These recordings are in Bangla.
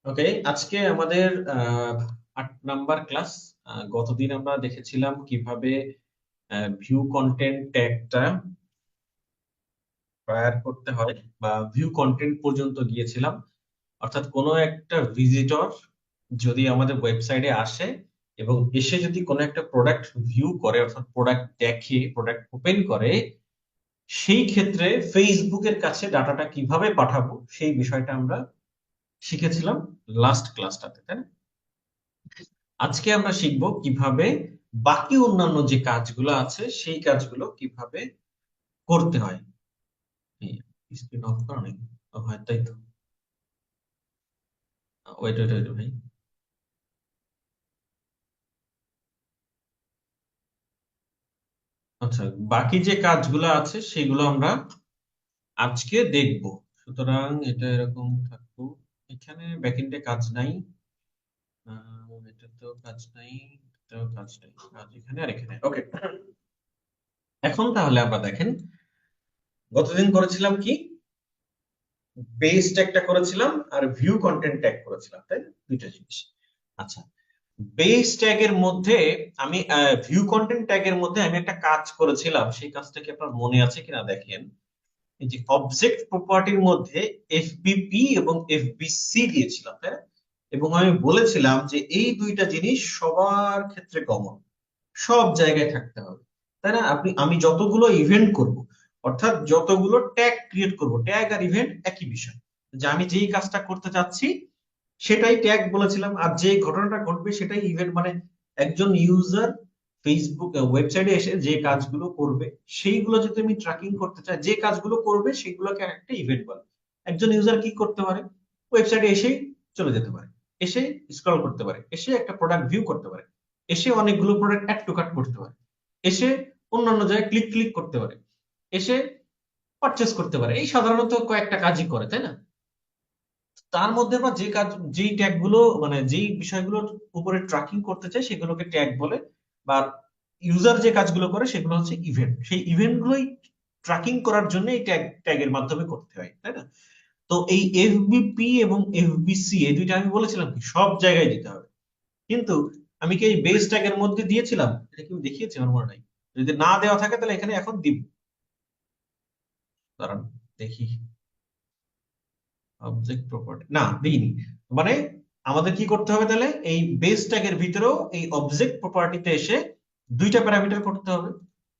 ওকে, আজকে আমাদের 8 নাম্বার ক্লাস। গতদিন আমরা দেখেছিলাম কিভাবে ভিউ কন্টেন্ট ট্যাগটা ফায়ার করতে হয় বা ভিউ কন্টেন্ট পর্যন্ত গিয়েছিলাম। অর্থাৎ কোনো একটা ভিজিটর যদি আমাদের ওয়েবসাইটে আসে এবং এসে যদি কোনো একটা প্রোডাক্ট ভিউ করে, অর্থাৎ প্রোডাক্ট দেখে, প্রোডাক্ট ওপেন করে, সেই ক্ষেত্রে ফেসবুকের কাছে ডাটাটা কিভাবে পাঠাবো সেই বিষয়টা আমরা শিখেছিলাম লাস্ট ক্লাসটাতে, তাই না? আজকে আমরা শিখব কিভাবে বাকি অন্যান্য যে কাজগুলো আছে সেই কাজগুলো কিভাবে করতে হয়। স্ক্রিন অফ করা নেই? হয় তাই তো। ওয়েট ওয়েট ওয়েট ভাই। আচ্ছা, বাকি যে কাজগুলো আছে সেগুলো আমরা আজকে দেখব। সুতরাং এটা এরকম থাকবো। এখানে ব্যাকএন্ডে কাজ নাই, এটাতেও কাজ নাই, এটাতেও কাজ নাই, কাজ এখানে আর এখানে। ওকে, এখন তাহলে আমরা দেখেন গতদিন করেছিলাম কি, বেস ট্যাগটা করেছিলাম আর ভিউ কন্টেন্ট ট্যাগ করেছিলাম, তাই না? দুইটা জিনিস। আচ্ছা, বেস ট্যাগের মধ্যে আমি ভিউ কন্টেন্ট ট্যাগের মধ্যে আমি একটা কাজ করেছিলাম, সেই কাজটা কি আপনার মনে আছে কিনা দেখেন। এই যে অবজেক্ট প্রপার্টির মধ্যে এফবিপি এবং এফবিসি দিয়েছিলাম, তাই না? এবং আমি বলেছিলাম যে এই দুইটা জিনিস সবার ক্ষেত্রে কমন, সব জায়গায় থাকতে হবে, তাই না? আমি যতগুলো ইভেন্ট করব, অর্থাৎ যতগুলো ট্যাগ ক্রিয়েট করব, ট্যাগ আর ইভেন্ট একই বিষয়, যে আমি যেই কাজটা করতে চাচ্ছি সেটাই ট্যাগ বলেছিলাম, আর যে ঘটনাটা ঘটবে সেটাই ইভেন্ট। মানে একজন ইউজার ফেসবুক ওয়েবসাইটে এসে যে কাজগুলো করবে সেইগুলো যদি আমি ট্র্যাকিং করতে চাই, যে কাজগুলো করবে সেগুলোকে একটা ইভেন্ট বলে। একজন ইউজার কি করতে পারে, ওয়েবসাইটে এসেই চলে যেতে পারে, এসে স্ক্রল করতে পারে, এসে একটা প্রোডাক্ট ভিউ করতে পারে, এসে অনেকগুলো প্রোডাক্ট অ্যাড টু কার্ট করতে পারে, এসে অন্যান্য জায়গায় ক্লিক ক্লিক করতে পারে, এসে পারচেস করতে পারে। এই সাধারণত কয়েকটা কাজই করে, তাই না? তার মধ্যে বা যে কাজ, যেই ট্যাগ গুলো, মানে যেই বিষয়গুলোর উপরে ট্র্যাকিং করতে চাই সেগুলোকে ট্যাগ বলে। বা ইউজার যে কাজগুলো করে সেগুলো হচ্ছে ইভেন্ট। সেই ইভেন্ট গুলোই ট্র্যাকিং করার জন্য এই ট্যাগের মাধ্যমে করতে হয়, তাই না? তো এই এফবিপি এবং এফবিসি এই দুইটা আমি বলেছিলাম কি সব জায়গায় দিতে হবে। কিন্তু আমি কি এই বেস ট্যাগের মধ্যে দিয়েছিলাম? এটা কি আমি দেখিয়েছি? আমার মনে নাই। যদি না দেওয়া থাকে তাহলে এখানে এখন দিব। দাঁড়ান দেখি। অবজেক্ট প্রপার্টি না দিইনি। মানে আমাদের কি করতে হবে তাহলে, এই বেস ট্যাগের ভিতরেও এই অবজেক্ট প্রপার্টিতে এসে দুইটা প্যারামিটার করতে হবে।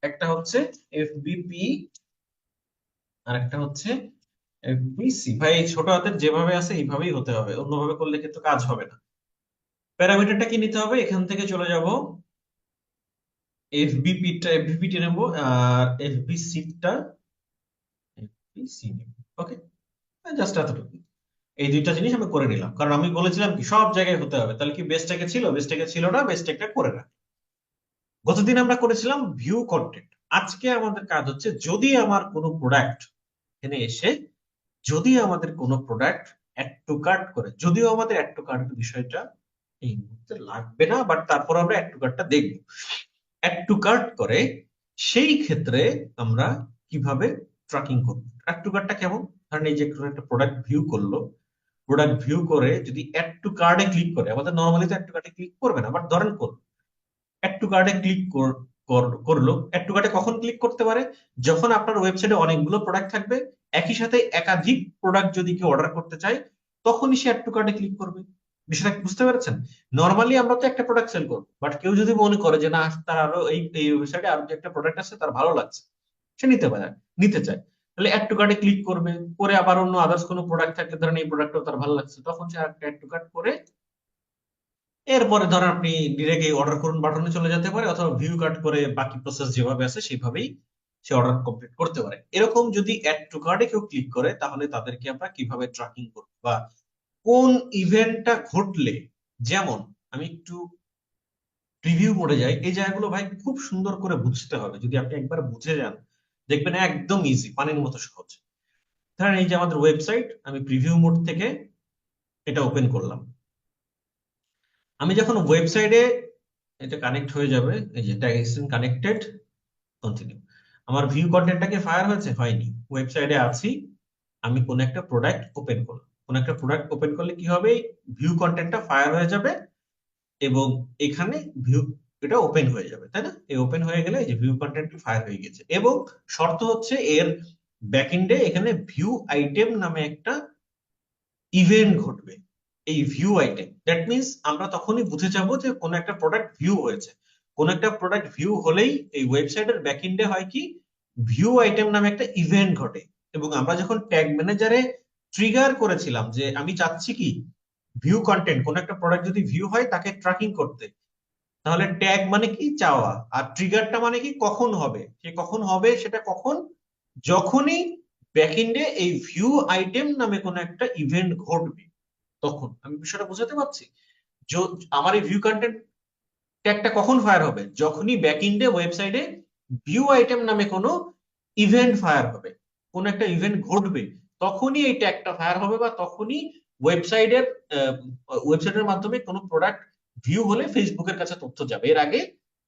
একটা হচ্ছে এফবিপি আর একটা হচ্ছে এফবিসি। ভাই এই ছোট হাতের যেভাবে আছে এইভাবেই হতে হবে, অন্যভাবে করলে কিন্তু কাজ হবে না। প্যারামিটারটা কি নিতে হবে, এখান থেকে চলে যাব, এফবিপিটা নেবো আর এফবিসিটা এফবিসি নেব। ওকে, জাস্ট এতটুকু। এই দুইটা জিনিস আমি করে নিলাম, কারণ আমি বলেছিলাম কি সব জায়গায় হতে হবে। তাহলে কি বেসটাকে ছিল, বেসটাকে ছিল না, বেসটাকে করে রাখ। গতদিন আমরা করেছিলাম ভিউ কন্টেন্ট। আজকে আমাদের কাজ হচ্ছে যদি আমার কোনো প্রোডাক্ট এখানে এসে, যদি আমাদের কোনো প্রোডাক্ট অ্যাড টু কার্ট করে, যদিও আমাদের অ্যাড টু কার্টের বিষয়টা এই মুহূর্তে লাগবে না, বাট তারপর আমরা অ্যাড টু কার্টটা দেখবো। অ্যাড টু কার্ট করে সেই ক্ষেত্রে আমরা কিভাবে ট্র্যাকিং করবো। অ্যাড টু কার্টটা কেমন, ধরেন এই যে কোনো একটা প্রোডাক্ট ভিউ করলো, প্রোডাক্ট ভিউ করে যদি অ্যাড টু কার্ডে ক্লিক করে, আমাদের নর্মালি তো অ্যাড টু কার্ডে ক্লিক করবে না, বাট ধরেন করলো, অ্যাড টু কার্ডে ক্লিক করলো। অ্যাড টু কার্ডে কখন ক্লিক করতে পারে, যখন আপনার ওয়েবসাইটে অনেকগুলো প্রোডাক্ট থাকবে, একই সাথে একাধিক প্রোডাক্ট যদি কেউ অর্ডার করতে চায়, তখনই সে অ্যাড টু কার্ডে ক্লিক করবে। বিষয়টা কি বুঝতে পেরেছেন? নর্মালি আমরা তো একটা প্রোডাক্ট সেল করবো, বাট কেউ যদি মনে করে যে না, তার আরো এই ওয়েবসাইটে আরো যে একটা প্রোডাক্ট আছে তার ভালো লাগছে, সে নিতে পারে, নিতে চায়, তাহলে অ্যাড টু কার্টে ক্লিক করবে। করে আবার অন্য আদার্স কোনো প্রোডাক্ট থাকলে, ধরেন এই প্রোডাক্টটাও তার ভালো লাগছে, তখন সে অ্যাড টু কার্ট করে এরপরে ধরেন আপনি ডিরেক্ট এই অর্ডার করুন বাটনে চলে যেতে পারে, অথবা ভিউ কার্ট করে বাকি প্রসেস যেভাবে আছে সেভাবেই সে অর্ডার কমপ্লিট করতে পারে। এরকম যদি অ্যাড টু কার্টে কেউ ক্লিক করে, তাহলে তাদেরকে আমরা কিভাবে ট্র্যাকিং করব, বা কোন ইভেন্টটা ঘটলে, যেমন আমি একটু প্রিভিউ মোডে যাই, এই জায়গাগুলো ভাই খুব সুন্দর করে বুঝতে হবে। যদি আপনি একবার বুঝে যান দেখবেন একদম ইজি, পানির মতো সহজ। ধরেন এই যে আমাদের ওয়েবসাইট, আমি প্রিভিউ মোড থেকে এটা ওপেন করলাম। আমি যখন ওয়েবসাইটে, এটা কানেক্ট হয়ে যাবে, এই যে ট্যাগ কানেক্টেড, কন্টিনিউ। আমার ভিউ কন্টেন্টটাকে ফায়ার হয়েছে? হয়নি। ওয়েবসাইটে আছি, আমি কোন একটা প্রোডাক্ট ওপেন করলাম। কোন একটা প্রোডাক্ট ওপেন করলে কি হবে, ভিউ কন্টেন্টটা ফায়ার হয়ে যাবে এবং এখানে ভিউ এটা ওপেন হয়ে যাবে, তাই না? এই ওপেন হয়ে গেলে এই যে ভিউ কন্টেন্ট ফায়ার হয়ে গেছে, এবং শর্ত হচ্ছে এর ব্যাকএন্ডে এখানে ভিউ আইটেম নামে একটা ইভেন্ট ঘটবে। এই ভিউ আইটেম দ্যাট মিন্স আমরা তখনই বুঝে যাব যে কোন একটা প্রোডাক্ট ভিউ হয়েছে। কোন একটা প্রোডাক্ট ভিউ হলেই এই ওয়েবসাইটের ব্যাকএন্ডে হয় কি, ভিউ আইটেম নামে একটা ইভেন্ট ঘটে। এবং আমরা যখন ট্যাগ ম্যানেজারে ট্রিগার করেছিলাম যে আমি চাচ্ছি কি ভিউ কন্টেন্ট, কোন একটা প্রোডাক্ট যদি ভিউ হয় তাকে ট্র্যাকিং করতে, তাহলে ট্যাগ মানে কি চাওয়া, আর ট্রিগারটা মানে কি কখন হবে, সে কখন হবে সেটা কখন, যখনই ব্যাকএন্ডে এই ভিউ আইটেম নামে কোন একটা ইভেন্ট ঘটবে তখন। আমি বিষয়টা বোঝাতে পারছি? আমার এই ভিউ কন্টেন্ট ট্যাগটা কখন ফায়ার হবে, যখনই ব্যাকএন্ডে ওয়েবসাইটে ভিউ আইটেম নামে কোনো ইভেন্ট ফায়ার হবে, কোন একটা ইভেন্ট ঘটবে, তখনই এই ট্যাগটা ফায়ার হবে, বা তখনই ওয়েবসাইটের ওয়েবসাইটের মাধ্যমে কোনো প্রোডাক্ট ভিউ হলে ফেসবুকের কাছে তথ্য যাবে, এর আগে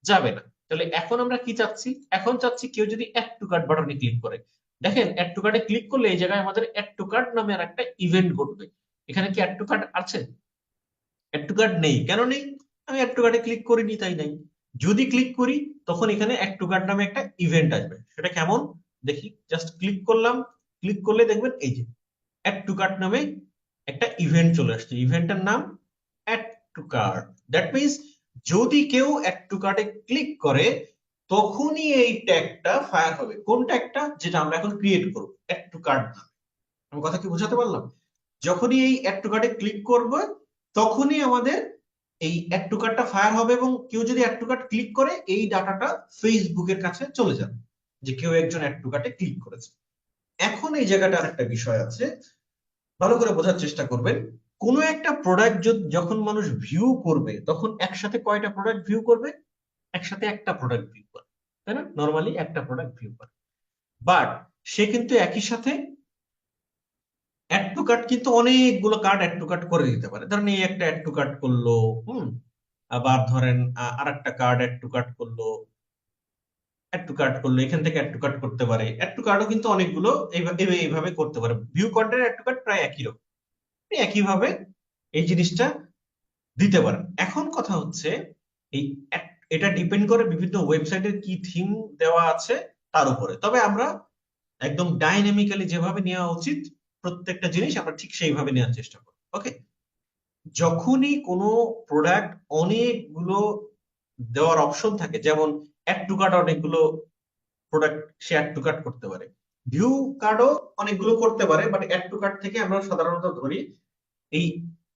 যাবে না। তাহলে এখন আমরা কি চাচ্ছি, এখন চাচ্ছি কেউ যদি অ্যাড টু কার্ট বাটনে ক্লিক করে, দেখেন অ্যাড টু কার্টে ক্লিক করলে এই জায়গায় আমাদের অ্যাড টু কার্ট নামে আর একটা ইভেন্ট ঘটবে। এখানে কি অ্যাড টু কার্ট আছে? অ্যাড টু কার্ট নেই, কেন নেই? আমি অ্যাড টু কার্টে ক্লিক করিনি, তাই নাই। যদি ক্লিক করি তখন এখানে অ্যাড টু কার্ট নামে একটা ইভেন্ট আসবে, সেটা কেমন দেখি। জাস্ট ক্লিক করলাম, ক্লিক করলে দেখবেন এই যে অ্যাড টু কার্ট নামে একটা ইভেন্ট চলে আসছে, ইভেন্টের নাম add to cart. That means যদি কেউ অ্যাড টু কার্টে ক্লিক করে তখনই এই ট্যাগটা ফায়ার হবে। কোন ট্যাগটা? যেটা আমরা এখন ক্রিয়েট করব, অ্যাড টু কার্ট নামে। আমি কথা কি বোঝাতে পারলাম? যখনই এই অ্যাড টু কার্টে ক্লিক করব তখনই আমাদের এই অ্যাড টু কার্টটা ফায়ার হবে, এবং কেউ যদি অ্যাড টু কার্ট ক্লিক করে এই ডাটাটা ফেসবুকের কাছে চলে যাবে যে কেউ একজন অ্যাড টু কার্টে ক্লিক করেছে। এখন এই জায়গাটার একটা বিষয় আছে, ভালো করে বোঝার চেষ্টা করবেন। কোন একটা প্রোডাক্ট যখন মানুষ ভিউ করবে তখন একসাথে কয়টা প্রোডাক্ট ভিউ করবে? একসাথে একটা প্রোডাক্ট ভিউ করে, তাই না? নরমালি একটা প্রোডাক্ট ভিউ করে। বাট সে কিন্তু একই সাথে অ্যাড টু কার্ট কিন্তু অনেকগুলো কার্ড অ্যাড টু কার্ট করে দিতে পারে। ধরেন এই একটা অ্যাড টু কার্ট করলো, আবার ধরেন আরেকটা কার্ড অ্যাড টু কার্ট করলো, অ্যাড টু কার্ট করলো, এখান থেকে অ্যাড টু কার্ট করতে পারে। অ্যাড টু কার্টও কিন্তু অনেকগুলো এইভাবে করতে পারে। View content add to cart প্রায় একই রকম, আপনি একইভাবে এই জিনিসটা দিতে পারেন। এখন কথা হচ্ছে এই এটা ডিপেন্ড করে বিভিন্ন ওয়েবসাইটের কি থিম দেওয়া আছে তার উপরে। তবে আমরা একদম ডাইনামিক্যালি যেভাবে নেওয়া উচিত প্রত্যেকটা জিনিস আমরা ঠিক সেইভাবে নেওয়ার চেষ্টা করব। ওকে, যখনই কোনো প্রোডাক্ট অনেকগুলো দেওয়ার অপশন থাকে, যেমন অ্যাড টু কার্ট অনেকগুলো প্রোডাক্ট সে অ্যাড টু কার্ট করতে পারে, ভিউ কার্ডও অনেকগুলো করতে পারে, বাট অ্যাড টু কার্ট থেকে আমরা সাধারণত ধরি এই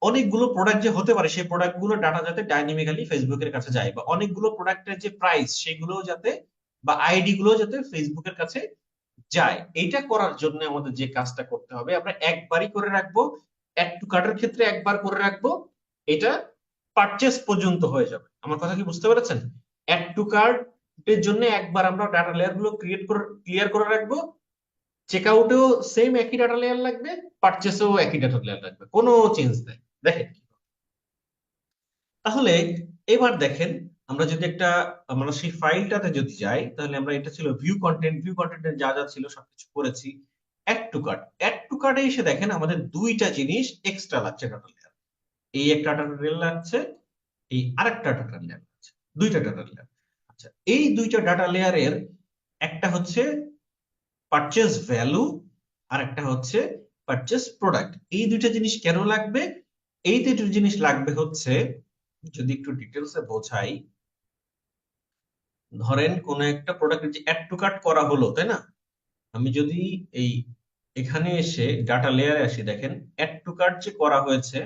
অনেকগুলো প্রোডাক্ট যে হতে পারে সেই প্রোডাক্ট গুলো ডাটা যাতে ডাইনামিক্যালি ফেসবুকের কাছে যায়, বা অনেকগুলো প্রোডাক্টের যে প্রাইস সেগুলো যাতে, বা আইডি গুলো যাতে ফেসবুকের কাছে যায়। এইটা করার জন্য আমাদের যে কাজটা করতে হবে, আমরা একবারই করে রাখবো, অ্যাড টু কার্টের ক্ষেত্রে একবার করে রাখবো, এটা পারচেস পর্যন্ত হয়ে যাবে। আমার কথা কি বুঝতে পেরেছেন? অ্যাড টু কার্ট এর জন্য একবার আমরা ডাটা লেয়ার গুলো ক্লিয়ার করে রাখবো, চেক আউটেও সেম একই ডাটা লেয়ার লাগবে, পারচেসেও একই ডাটা লেয়ার লাগবে, কোনো চেঞ্জ নেই। দেখেন তাহলে, এবার দেখেন আমরা যদি আমরা সেই ফাইলটাতে যদি যাই, তাহলে আমরা এটা ছিল ভিউ কন্টেন্ট, ভিউ কন্টেন্টের যা যা ছিল সবকিছু করেছি। অ্যাড টু কার্টে এসে দেখেন আমাদের দুইটা জিনিস এক্সট্রা লাগছে ডাটা লেয়ার। এই একটা ডাটা লেয়ার লাগছে, এই আরেকটা ডাটা লেয়ার লাগছে, দুইটা ডাটা লেয়ার। আচ্ছা, এই দুইটা ডাটা লেয়ারের একটা হচ্ছে পারচেজ ভ্যালু আর একটা হচ্ছে পারচেজ প্রোডাক্ট। এই দুইটা জিনিস কেন লাগবে? এই দুইটা জিনিস লাগবে হচ্ছে, যদি একটু ডিটেলসে বোঝাই, ধরেন কোন একটা প্রোডাক্ট যে অ্যাড টু কার্ট করা হলো, তাই না? আমি যদি এই এখানে এসে ডাটা লেয়ারে আসি, দেখেন অ্যাড টু কার্ট যে করা হয়েছে,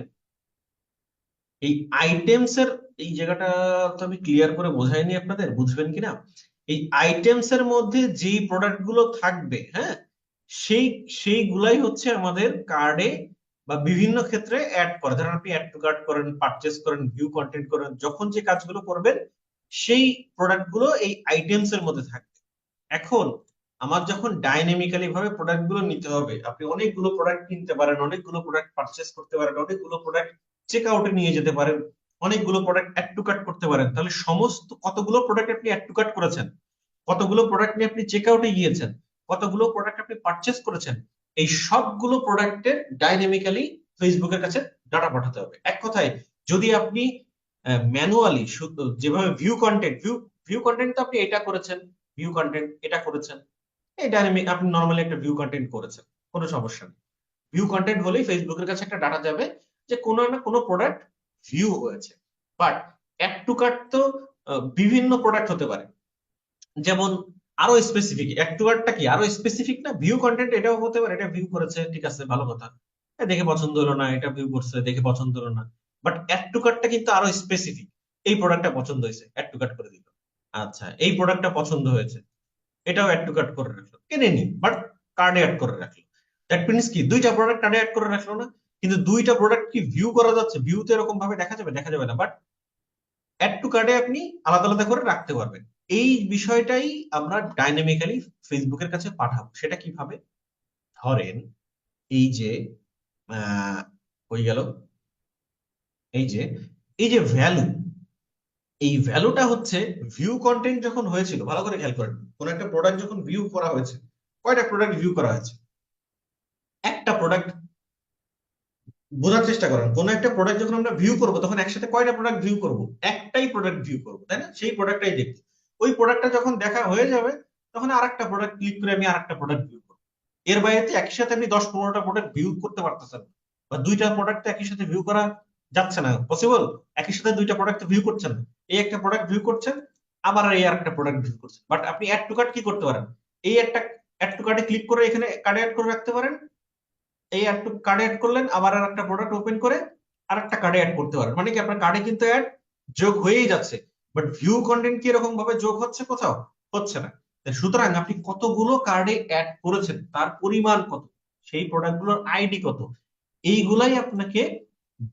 এই আইটেমস এর এই জায়গাটা তো আমি ক্লিয়ার করে বোঝাইনি আপনাদের, বুঝবেন কিনা। এই আইটেমস এর মধ্যে যেই প্রোডাক্ট গুলো থাকবে, হ্যাঁ, সেই সেইগুলাই হচ্ছে আমাদের কার্ডে বা বিভিন্ন ক্ষেত্রে অ্যাড করে। ধরেন আপনি অ্যাড টু কার্ট করেন, পারচেস করেন, ভিউ কন্টেন্ট করেন, যখন যে কাজগুলো করবেন সেই প্রোডাক্ট গুলো এই আইটেমস এর মধ্যে থাকবে। এখন আমার যখন ডাইনামিক্যালি ভাবে প্রোডাক্ট গুলো নিতে হবে, আপনি অনেকগুলো প্রোডাক্ট কিনতে পারেন, অনেকগুলো প্রোডাক্ট পারচেস করতে পারেন, অনেকগুলো প্রোডাক্ট চেক আউটে নিয়ে যেতে পারেন, অনেকগুলো প্রোডাক্ট অ্যাড টু কার্ট করতে পারেন। তাহলে সমস্ত কতগুলো প্রোডাক্ট আপনি অ্যাড টু কার্ট করেছেন, কতগুলো প্রোডাক্ট নিয়ে আপনি চেক আউটে গিয়েছেন, কতগুলো প্রোডাক্ট আপনি পারচেস করেছেন, এই সবগুলো প্রোডাক্টের ডাইনামিক্যালি ফেসবুকের কাছে ডাটা পাঠাতে হবে। এক কথায় যদি আপনি ম্যানুয়ালি যেভাবে ভিউ কন্টেন্ট ভিউ কন্টেন্ট তো আপনি এটা করেছেন, ভিউ কন্টেন্ট এটা করেছেন, এই ডাইনামিক আপনি নর্মালি একটা ভিউ কন্টেন্ট করেছেন, কোনো সমস্যা নেই। ভিউ কন্টেন্ট হলেই ফেসবুকের কাছে একটা ডাটা যাবে যে কোনো না কোনো প্রোডাক্ট ভিউ হয়েছে। বাট অ্যাড টু কার্ট তো বিভিন্ন প্রোডাক্ট হতে পারে, যেমন আরো স্পেসিফিক। অ্যাড টু কার্টটা কি আরো স্পেসিফিক না? ভিউ কন্টেন্ট এটাও হতে পারে, এটা ভিউ করেছে, ঠিক আছে, ভালো কথা, দেখে পছন্দ হলো না, এটা ভিউ করছে, দেখে পছন্দ হলো না। বাট অ্যাড টু কার্টটা কিন্তু আরো স্পেসিফিক। এই প্রোডাক্টটা পছন্দ হয়েছে, অ্যাড টু কার্ট করে দিল। আচ্ছা, এই প্রোডাক্টটা পছন্দ হয়েছে, এটাও অ্যাড টু কার্ট করে রাখলো, কেনে নি বাট কার্ডে অ্যাড করে রাখলো। দ্যাট মিনস কি দুইটা প্রোডাক্ট কার্ডে অ্যাড করে রাখলো না? কিন্তু দুইটা প্রোডাক্ট কি ভিউ করা যাচ্ছে? ভিউতে এরকম ভাবে দেখা যাবে? দেখা যাবে না। বাট অ্যাড টু কার্ডে আপনি আলাদা আলাদা করে রাখতে পারবেন। এই বিষয়টাই আমরা ডাইনামিক্যালি ফেসবুকের কাছে পাঠাবো। সেটা কিভাবে? ধরেন এই যে আহ হয়ে গেল, এই যে এই যে ভ্যালু, এই ভ্যালুটা হচ্ছে ভিউ কন্টেন্ট যখন হয়েছিল, ভালো করে খেয়াল করেন, কোন একটা প্রোডাক্ট যখন ভিউ করা হয়েছে, কয়টা প্রোডাক্ট ভিউ করা হয়েছে? একটা প্রোডাক্ট। বোঝার চেষ্টা করেন, কোন একটা প্রোডাক্ট যখন আমরা ভিউ করবো তখন একসাথে কয়টা প্রোডাক্ট ভিউ করব? একটাই প্রোডাক্ট ভিউ করবো, তাই না? সেই প্রোডাক্টটাই দেখবো। ওই প্রোডাক্টটা যখন দেখা হয়ে যাবে তখন আরেকটা প্রোডাক্ট ক্লিক করে আমি আরেকটা প্রোডাক্ট ভিউ করবো। এর বাইরে একই সাথে আপনি 10-15টা প্রোডাক্ট ভিউ করতে পারতেছেন না, বা দুইটা প্রোডাক্ট একই সাথে ভিউ করা যাচ্ছে না, পসিবল। একই সাথে দুইটা প্রোডাক্ট ভিউ করছেন না। এই একটা প্রোডাক্ট ভিউ করছেন, আবার এই আরেকটা প্রোডাক্ট ভিউ করছেন। বাট আপনি অ্যাড টু কার্ট কি করতে পারেন? এই একটা অ্যাড টু কার্টে ক্লিক করে এখানে কার্ডে অ্যাড করে রাখতে পারেন। এই একটু কার্ডে অ্যাড করলেন, আবার আর একটা প্রোডাক্ট ওপেন করে আরেকটা কার্ডে অ্যাড করতে পারেন। মানে কি আপনার কার্ডে কিন্তু অ্যাড যোগ হয়েই যাচ্ছে, বাট ভিউ কন্টেন্ট কি এরকম ভাবে যোগ হচ্ছে? কোথাও হচ্ছে না। সুতরাং আপনি কতগুলো কার্ডে অ্যাড করেছেন, তার পরিমাণ কত, সেই প্রোডাক্টগুলোর আইডি কত, এইগুলাই আপনাকে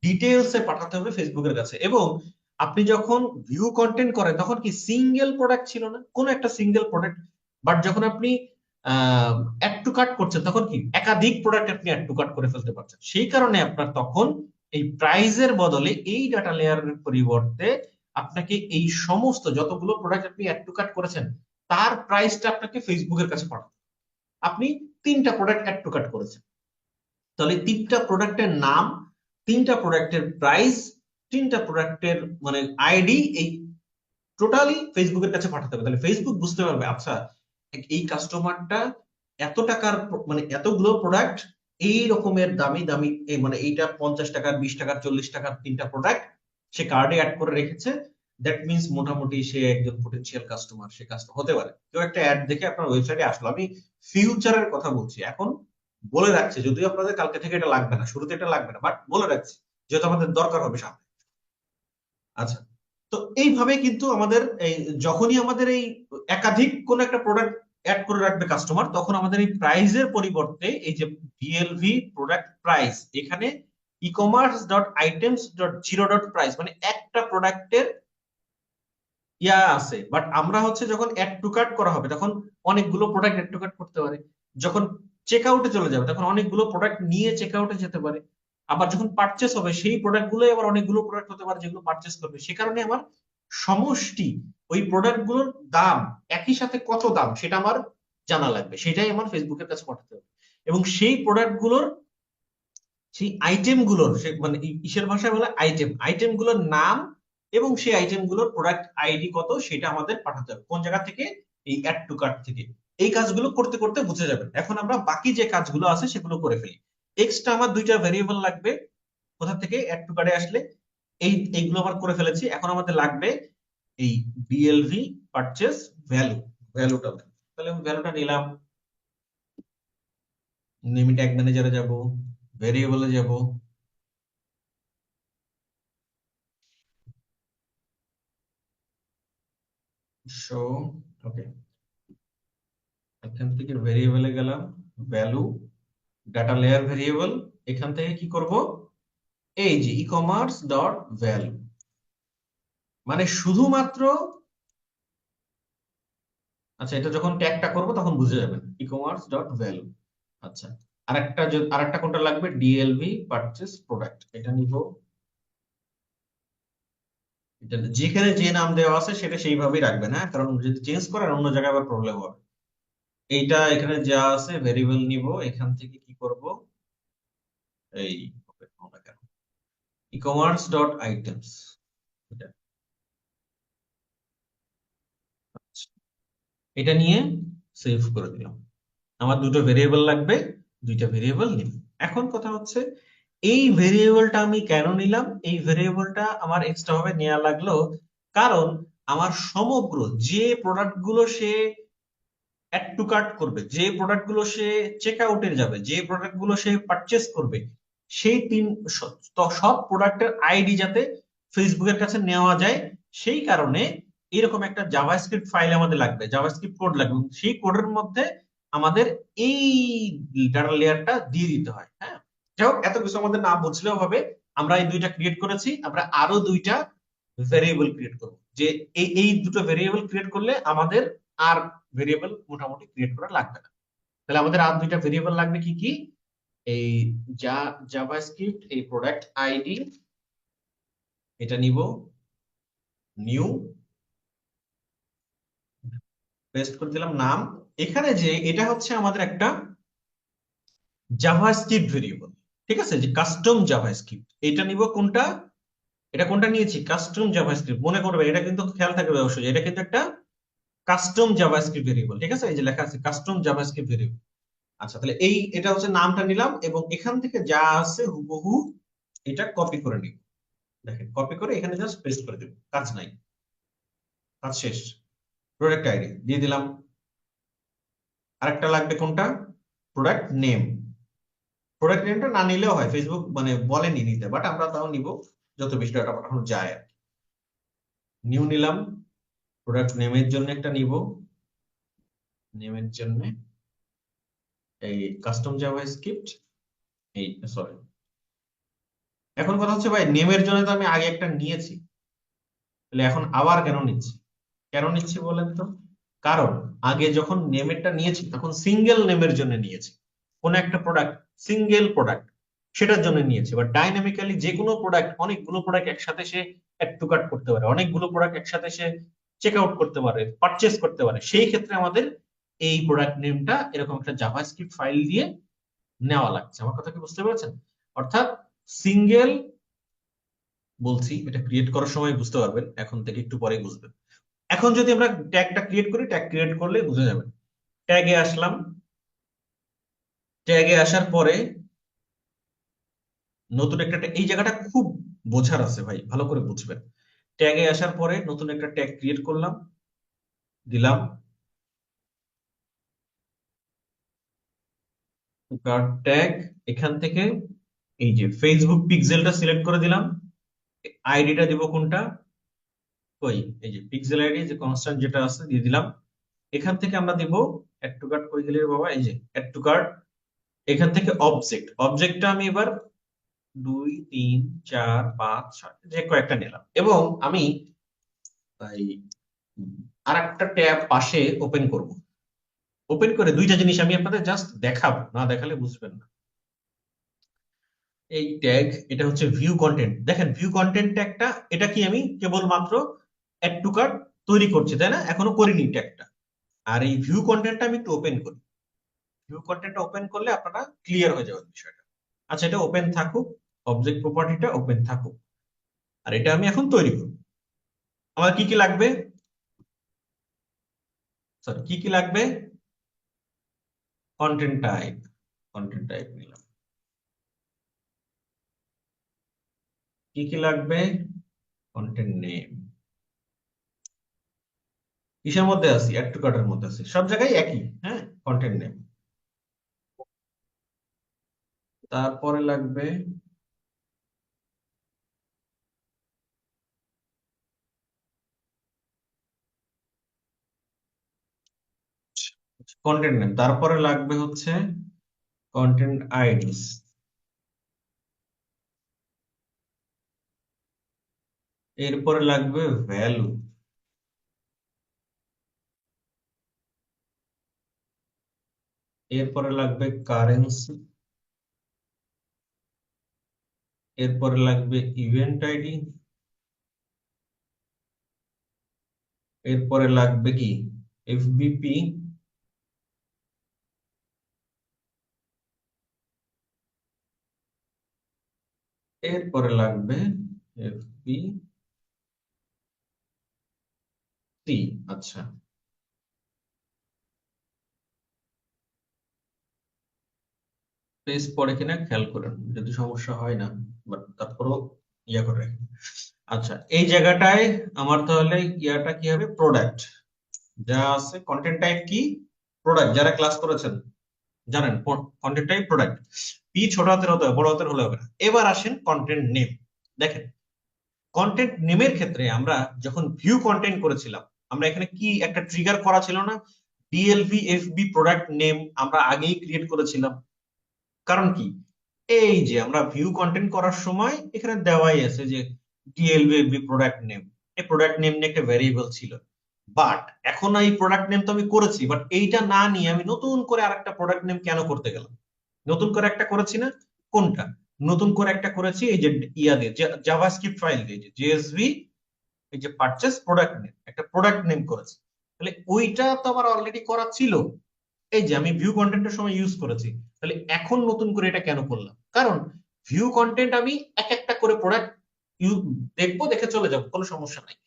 ডিটেলসে পাঠাতে হবে ফেসবুকের কাছে। এবং আপনি যখন ভিউ কন্টেন্ট করেন তখন কি সিঙ্গেল প্রোডাক্ট ছিল না, কোন একটা সিঙ্গেল প্রোডাক্ট। বাট যখন আপনি অ্যাড টু কার্ট করছেন তখন কি একাধিক প্রোডাক্ট আপনি অ্যাড টু কার্ট করে ফেলতে পারছেন। সেই কারণে আপনার তখন এই প্রাইজের বদলে এই ডাটা লেয়ারের পরিবর্তে আপনাকে এই সমস্ত যতগুলো প্রোডাক্ট আপনি অ্যাড টু কার্ট করেছেন তার প্রাইসটা আপনাকে ফেসবুকের কাছে পাঠাতে হবে। আপনি 3টা প্রোডাক্ট অ্যাড টু কার্ট করেছেন, তাহলে 3টা প্রোডাক্টের নাম, 3টা প্রোডাক্টের প্রাইস, 3টা প্রোডাক্টের মানে আইডি, এই টোটালি ফেসবুকের কাছে পাঠাতে হবে। তাহলে ফেসবুক বুঝতে পারবে আচ্ছা এই কাস্টমারটা এত টাকার মানে এতগুলো প্রোডাক্ট এই রকমের দামি দামি মানে এইটা 50 টাকার, 20 টাকার, 40 টাকার 3টা প্রোডাক্ট সে কার্ডে অ্যাড করে রেখেছে। দ্যাট মিনস মোটামুটি সে একজন পটেনশিয়াল কাস্টমার, সে কাস্টমার হতে পারে। কেউ একটা অ্যাড দেখে আপনার ওয়েবসাইটে আসলো, আমি ফিউচারের কথা বলছি, এখন বলে রাখছি, যদিও আপনাদের কালকে থেকে এটা লাগবে না, শুরুতে এটা লাগবে না, বাট বলে রাখছি যেহেতু আমাদের দরকার হবে সামনে। আচ্ছা, তো এইভাবে কিন্তু আমাদের এই যখনই আমাদের এই একাধিক কোন একটা প্রোডাক্ট অ্যাড করে রাখবে কাস্টমার, তখন আমাদের এই প্রাইজের পরিবর্তে এই যে ডিএলভি প্রোডাক্ট প্রাইস, এখানে e commerce dot items dot zero dot price, মানে একটা প্রোডাক্টের ইয়া আছে। বাট আমরা হচ্ছে যখন অ্যাড টু কার্ট করা হবে তখন অনেকগুলো প্রোডাক্ট অ্যাড টু কার্ট করতে পারে। যখন চেক আউটে চলে যাবে তখন অনেকগুলো প্রোডাক্ট নিয়ে চেক আউটে যেতে পারে। আবার যখন পারচেস হবে সেই প্রোডাক্ট গুলোই আবার অনেকগুলো প্রোডাক্ট হতে পারে যেগুলো পারচেস করবে। সে কারণে আমার সমষ্টি ওই প্রোডাক্ট গুলোর দাম, একই সাথে কত দাম সেটা আমার জানা লাগবে, সেটাই আমার ফেসবুকের কাছে পাঠাতে হবে। এবং সেই প্রোডাক্ট গুলোর, সেই আইটেম গুলোর মানে ইসের ভাষায় বলে আইটেম, আইটেম গুলোর নাম এবং সেই আইটেম গুলোর প্রোডাক্ট আইডি কত সেটা আমাদের পাঠাতে হবে। কোন জায়গা থেকে? এই অ্যাড টু কার্ট থেকে। এই কাজগুলো করতে করতে বুঝে যাবেন। এখন আমরা বাকি যে কাজগুলো আছে সেগুলো করে ফেলি। এক্সট্রা আমার 2টা ভেরিয়েবল লাগবে। কোথা থেকে? অ্যাড টু কার্টে আসলে এইগুলো আমার করে ফেলেছি। এখন আমাদের লাগবে এই বিএলভি পারচেস ভ্যালু, ভ্যালুটা। তাহলে আমি ভ্যালুটা নিলাম, নেমি ট্যাগ ম্যানেজারে যাব, ভেরিয়েবলে যাব, শো, ওকে, এখান থেকে ভেরিয়েবলে গেলাম, ভ্যালু, ডাটা লেয়ার ভেরিয়েবল। এখান থেকে কি করব? এই যে ই কমার্স ডট ভ্যালু, মানে শুধুমাত্র, আচ্ছা এটা যখন ট্যাগটা করব তখন বুঝে যাবেন, ই কমার্স ডট ভ্যালু। আচ্ছা, আরেকটা কোনটা লাগবে? ডিএলভি পারচেস প্রোডাক্ট, এটা নিব। এটা যেখানে যে নাম দেওয়া আছে সেটা সেইভাবেই রাখবেন, হ্যাঁ, কারণ যদি চেঞ্জ করেন অন্য জায়গায় আবার প্রবলেম হবে। এইটা এখানে যা আছে ভেরিয়েবল নিব, এখান থেকে কি করব? এই কেন ই-কমার্স ডট আইটেমস, এটা নিয়ে সেভ করে দিলাম। আমার দুটো ভেরিয়েবল লাগবে, দুইটা ভেরিয়েবল নিব। এখন কথা হচ্ছে এই ভেরিয়েবলটা আমি কেন নিলাম, এই ভেরিয়েবলটা আমার এক্সট্রা ভাবে নেওয়া লাগলো কারণ আমার সমগ্র যে প্রোডাক্ট গুলো সে অ্যাড টু কার্ট করবে, যে প্রোডাক্ট গুলো সে চেক আউটে যাবে, যে প্রোডাক্ট গুলো সে পারচেস করবে, সেই সব প্রোডাক্টের আইডি যাতে ফেসবুকের কাছে নেওয়া যায়, সেই কারণে এরকম একটা জাভাস্ক্রিপ্ট ফাইল আমাদের লাগবে, জাভাস্ক্রিপ্ট কোড লাগবে। সেই কোডের মধ্যে আমাদের এই ডাটা লেয়ারটা দিয়ে দিতে হয়। হ্যাঁ, যাই হোক, এত কিছু আমাদের না বুঝলেও হবে। আমরা এই দুইটা ক্রিয়েট করেছি, আমরা আরো দুইটা ভেরিয়েবল ক্রিয়েট করব, যে এই এই দুটো ভেরিয়েবল ক্রিয়েট করলে আমাদের আর ভেরিয়েবল মোটামুটি ক্রিয়েট করা লাগবে না। তাহলে আমাদের আর দুইটা ভেরিয়েবল লাগবে কি কি, এই জাভাস্ক্রিপ্ট এই প্রোডাক্ট আইডি, এটা নিব, নিউ, পেস্ট করে দিলাম নাম। এখানে যে এটা হচ্ছে আমাদের একটা জাভাস্ক্রিপ্ট ভেরিয়েবল, ঠিক আছে, যে কাস্টম জাভাস্ক্রিপ্ট, এটা নিব কোনটা, এটা কোনটা নিয়েছি, কাস্টম জাভাস্ক্রিপ্ট। মনে করবে এটা কিন্তু খেয়াল থাকবে অবশ্যই, এটা কিন্তু একটা কাস্টম জাভাস্ক্রিপ্ট ভেরিয়েবল, ঠিক আছে, এই যে লেখা আছে কাস্টম জাভাস্ক্রিপ্ট ভেরিয়েবল। আচ্ছা, তাহলে এই এটা হচ্ছে নামটা নিলাম এবং এখান থেকে যা আছে হুবহু এটা কপি করে নিব। দেখেন, কপি করে এখানে জাস্ট পেস্ট করে দেব, কাজ নাই, কাজ শেষ। প্রোডাক্ট আইডি দিয়ে দিলাম। আরেকটা লাগবে কোনটা, প্রোডাক্ট নেম। প্রোডাক্ট নেমটা না নিলেও হয়, ফেসবুক মানে বলেনি নিতে, বাট আমরা তাও নিব যত বেশি ডাটা পাঠানো যায় আর কি। নিউ নিলাম, প্রোডাক্ট নেমের জন্য একটা নিব, নেমের জন্য এই কাস্টম জাভাস্ক্রিপ্ট, এই সরি। এখন কথা হচ্ছে ভাই, নেমের জন্য তো আমি আগে একটা নিয়েছি, তাহলে এখন আবার কেন নিচ্ছি, কেন নিচ্ছি বলেন তো? কারণ আগে যখন নেমেরটা নিয়েছি তখন সিঙ্গেল নেমের জন্য নিয়েছি, কোন একটা প্রোডাক্ট, সিঙ্গেল প্রোডাক্ট, সেটার জন্য নিয়েছি। বা ডাইনামিক্যালি যে কোনো প্রোডাক্ট, অনেকগুলো প্রোডাক্ট একসাথে সে অ্যাড টু কার্ট করতে পারে, অনেকগুলো প্রোডাক্ট একসাথে সে চেক আউট করতে পারে, পারচেস করতে পারে, সেই ক্ষেত্রে আমাদের এই প্রোডাক্ট নেমটা এরকম একটা জাভাস্ক্রিপ্ট ফাইল দিয়ে নেওয়া লাগছে। আমার কথা কি বুঝতে পেরেছেন? অর্থাৎ সিঙ্গেল, বলছি এটা ক্রিয়েট করার সময় বুঝতে পারবেন, এখন থেকে একটু পরেই বুঝবেন। এখন যদি আমরা ট্যাগটা ক্রিয়েট করি, ট্যাগ ক্রিয়েট করলে বুঝে যাবেন। ট্যাগে আসলাম, ট্যাগে আসার পরে নতুন একটা এই জায়গাটা খুব বোঝার আছে ভাই, ভালো করে বুঝবেন। ট্যাগে আসার পরে নতুন একটা ট্যাগ ক্রিয়েট করলাম, দিলাম ট্যাগ। এখান থেকে এই যে ফেসবুক পিক্সেলটা সিলেক্ট করে দিলাম, আইডিটা দিব কোনটা, কই, এই যে পিক্সেল আইডি যে কনস্ট্যান্ট যেটা আছে দিয়ে দিলাম। এখান থেকে আমরা দিব অ্যাড টু কার্ট, কই গেলে রে বাবা, এই যে অ্যাড টু কার্ট। এখান থেকে অবজেক্ট, অবজেক্টটা আমি এবার 2 3 4 5 6 যে কয়েকটা নিলাম, এবং আমি এই আর একটা ট্যাব পাশে ওপেন করব। ওপেন করে দুইটা জিনিস আমি আপনাদের জাস্ট দেখাবো, না দেখালে বুঝবেন না। এই ট্যাগ, এটা হচ্ছে ভিউ কন্টেন্ট। দেখেন ভিউ কন্টেন্ট ট্যাগটা, এটা কি আমি কেবলমাত্র অ্যাড টু কার্ট তৈরি করছি, তাই না, এখনো করিনি ট্যাগটা। আর এই ভিউ কন্টেন্টটা আমি একটু ওপেন করি, ভিউ কন্টেন্টটা ওপেন করলে আপনারা ক্লিয়ার হয়ে যাবে বিষয়টা। আচ্ছা, এটা ওপেন থাকুক, অবজেক্ট প্রপার্টিটা ওপেন থাকুক, আর এটা আমি এখন তৈরি করব। আমার কি কি লাগবে, সরি কি কি লাগবে, কন্টেন্ট টাইপ, কন্টেন্ট টাইপ নিলাম। কি কি লাগবে, কন্টেন্ট নেম। কিসের মধ্যে আছি, অ্যাড টু কার্টের মধ্যে আছি, সব জায়গায় একই, হ্যাঁ, কন্টেন্ট নেম। তারপরে লাগবে কন্টেন্ট নেম, তারপরে লাগবে হচ্ছে কন্টেন্ট আইডিস, এরপরে লাগবে ভ্যালু, এরপরে লাগবে কারেন্সি, এরপরে লাগবে ইভেন্ট আইডি, এরপরে লাগবে কি এফবিপি, এরপরে লাগবে এফবি সি। আচ্ছা, পেজ পড়ে কিনা খেয়াল করেন, যদি সমস্যা হয় না, বাট তারপরও ইয়া করে রাখেন। আচ্ছা, এই জায়গাটায় আমার তাহলে ইয়াটা কি হবে, প্রোডাক্ট যা আছে, কন্টেন্ট টাইপ কি, প্রোডাক্ট। যারা ক্লাস করেছেন জানেন কন্টেন্ট টাইপ প্রোডাক্ট। পি ছোট হাতের হতে হবে, বড় হাতের হলে হবে না। এবার আসেন কন্টেন্ট নেম। দেখেন, কন্টেন্ট নেমের ক্ষেত্রে আমরা যখন ভিউ কন্টেন্ট করেছিলাম, আমরা এখানে কি একটা ট্রিগার করা ছিল না, ডিএলভি এফবি প্রোডাক্ট নেম আমরা আগেই ক্রিয়েট করেছিলাম। কারণ কি, এই যে আমরা ভিউ কন্টেন্ট করার সময় এখানে দেওয়াই আছে যে ডিএলভি প্রোডাক্ট নেম, এই প্রোডাক্ট নেম নিয়ে একটা ভ্যারিয়েবল ছিল। বাট এখন এই প্রোডাক্ট নেম তো আমি করেছি, বাট এইটা না নিয়ে আমি নতুন করে আরেকটা প্রোডাক্ট নেম কেন করতে গেলাম? নতুন করে একটা করেছি না, কোনটা নতুন করে একটা করেছি, এই যে ইয়া দিয়ে, জাভাস্ক্রিপ্ট ফাইল দিয়ে, যে জেএসভি, এই যে পারচেস প্রোডাক্ট নেম, একটা প্রোডাক্ট নেম করেছি। তাহলে ওইটা তো আমার অলরেডি করা ছিল, এই যে আমি ভিউ কন্টেন্টের সময় ইউজ করেছি। তাহলে এখন নতুন করে এটা কেন করলাম? কারণ ভিউ কন্টেন্ট আমি এক একটা করে প্রোডাক্ট দেখবো, দেখে চলে যাবো, কোনো সমস্যা নাই।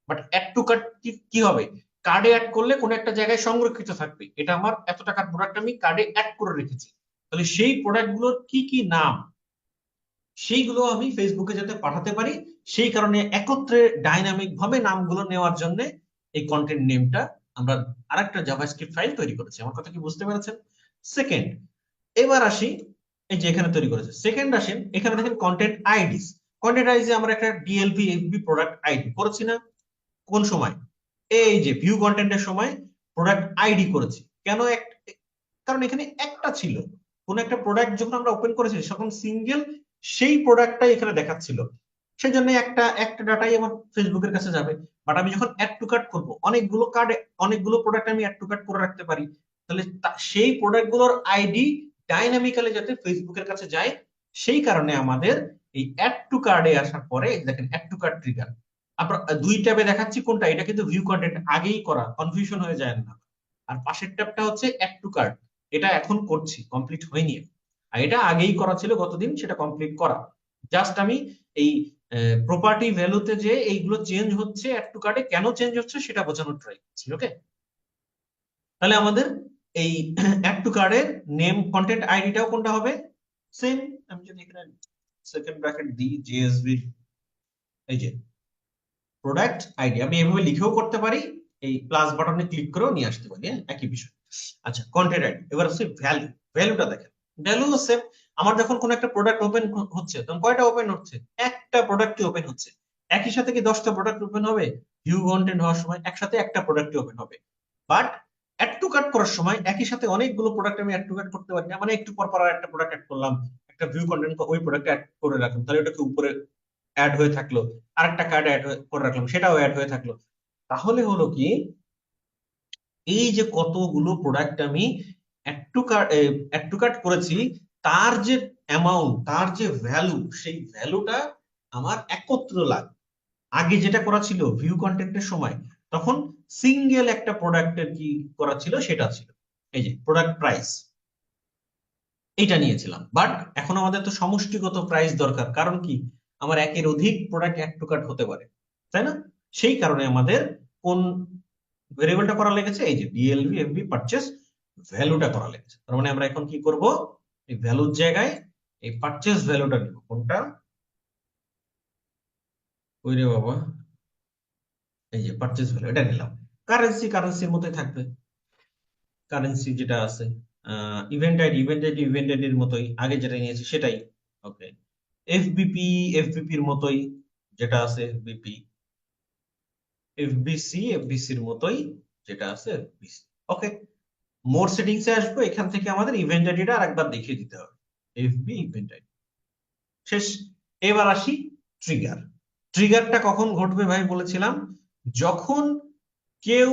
বাট অ্যাড টু কার্ট কি হবে, কার্ডে অ্যাড করলে কোনো একটা জায়গায় সংরক্ষিত থাকবে, এটা আমার এত টাকার প্রোডাক্ট আমি কার্ডে অ্যাড করে রেখেছি। তাহলে সেই প্রোডাক্ট গুলোর কি কি নাম, সেইগুলো আমি ফেসবুকে যাতে পাঠাতে পারি, সেই কারণে একত্রে ডাইনামিক ভাবে নামগুলো নেওয়ার জন্য এই কন্টেন্ট নেমটা আমরা আরেকটা জাভাস্ক্রিপ্ট ফাইল তৈরি করেছি। আমার কথা কি বুঝতে পেরেছেন? সেকেন্ড, এবার আসি, এই যে এখানে তৈরি করেছে। সেকেন্ড আসেন, এখানে দেখেন কন্টেন্ট আইডিস। কন্টেন্ট আইডি আমরা একটা ডিএলভি এফবি প্রোডাক্ট আইডি করেছি না? কোন সময়? এই যে ভিউ কন্টেন্টের সময় প্রোডাক্ট আইডি করেছি। কেন কারণ এখানে একটা ছিল, কোন একটা প্রোডাক্ট যখন আমরা ওপেন করেছি তখন সিঙ্গেল সেই প্রোডাক্টটাই এখানে দেখাচ্ছিল, সেই জন্য একটা একটা ডাটাই আমার ফেসবুকের কাছে যাবে। বাট আমি যখন অ্যাড টু কার্ট করবো, অনেকগুলো কার্ড, অনেকগুলো প্রোডাক্ট আমি অ্যাড টু কার্ট করে রাখতে পারি। তাহলে সেই প্রোডাক্টগুলোর আইডি ডাইনামিক্যালি যাতে ফেসবুকের কাছে যায়, সেই কারণে আমাদের এই অ্যাড টু কার্ডে আসার পরে দেখেন অ্যাড টু কার্ট ট্রিগার। আমরা দুই ট্যাবে দেখাচ্ছি কোনটা, এটা কিন্তু ভিউ কন্টেন্ট আগেই করা, কনফিউশন হয়ে যায় না। আর পাশের ট্যাবটা হচ্ছে অ্যাড টু কার্ট, এটা এখন করছি, কমপ্লিট হয়নি। আর এটা আগেই করা ছিল গতদিন, সেটা কমপ্লিট করা। জাস্ট আমি এই প্রপার্টি ভ্যালুতে যে এইগুলো চেঞ্জ হচ্ছে অ্যাড টু কার্টে, কেন চেঞ্জ হচ্ছে সেটা বোঝানোর ট্রাই করছি। ওকে, তাহলে আমাদের এই অ্যাড টু কার্ডের নেম কন্টেন্ট আইডিটাও কোনটা হবে, সেম। আমি যদি এখানে সেকেন্ড ব্র্যাকেট দিই, জেএসভি, এই যে প্রোডাক্ট আইডি, আমি এভাবে লিখেও করতে পারি, এই প্লাস বাটনে ক্লিক করেও নিয়ে আসতে পারি, হ্যাঁ একই বিষয়। আচ্ছা, কন্টেন্ট আইডি। এবার হচ্ছে ভ্যালু। ভ্যালুটা দেখেন, ভ্যালু হচ্ছে আমার যখন কোন একটা প্রোডাক্ট ওপেন হচ্ছে, তখন কয়টা ওপেন হচ্ছে, একটা প্রোডাক্টই ওপেন হচ্ছে। একই সাথে কি 10টা প্রোডাক্ট ওপেন হবে? ভিউ কন্টেন্ট হওয়ার সময় একসাথে একটা প্রোডাক্টই ওপেন হবে। বাট অ্যাড টু কার্ট করার সময় একই সাথে অনেকগুলো প্রোডাক্ট আমি অ্যাড টু কার্ট করতে পারি না, মানে একটু পর পর আর একটা প্রোডাক্ট অ্যাড করলাম, একটা ভিউ কন্টেন্ট ওই প্রোডাক্ট অ্যাড করে রাখলাম, তাহলে ওটাকে উপরে অ্যাড হয়ে থাকলো, আরেকটা কার্ড অ্যাড করে রাখলাম, সেটাও অ্যাড হয়ে থাকলো। তাহলে হলো কি, এই যে কতগুলো প্রোডাক্ট আমি অ্যাড টু কার্ট করেছি, তার যে অ্যামাউন্ট, তার যে ভ্যালু, সেই ভ্যালুটা আমার একত্র লাগে। আগে যেটা করা ছিল ভিউ কন্টেন্টের সময়, তখন সিঙ্গেল একটা প্রোডাক্টের কি করা ছিল, সেটা ছিল এই যে প্রোডাক্ট প্রাইস, এটা নিয়েছিলাম। বাট এখন আমাদের তো সমষ্টিগত প্রাইস দরকার, কারণ কি, আমার একের অধিক প্রোডাক্ট অ্যাড টু কার্ট হতে পারে, তাই না? সেই কারণে আমাদের কোন ভেরিয়েবলটা করা লেগেছে, এই যে ডিএলভি এফবি পারচেস ভ্যালুটা করা লেগেছে। তার মানে আমরা এখন কি করব, এই ভ্যালুর জায়গায় এই পারচেস ভ্যালুটা নিব। কোনটা, ওইরে বাবা, এই যে পারচেস ভ্যালু, এটা নিলাম। কারেন্সি কারেন্সির মতোই থাকবে, কারেন্সি যেটা আছে। ইভেন্ট আইডির মতোই আগে যেটা নিয়েছি সেটাই। ওকে, এফবিপি, এফবিপির মতোই যেটা আছে এফবিপি, এফবিসি, এফবিসির মতোই যেটা আছে এফবিসি। ওকে, মোর সেটিংসে আসবো, এখান থেকে আমাদের ইভেন্ট আইডিটা আরেকবার দেখিয়ে দিতে হবে, এফবি ইভেন্ট আইডি। শেষ। এবার আসি ট্রিগার। ট্রিগারটা কখন ঘটবে ভাই বলেছিলাম, যখন কেউ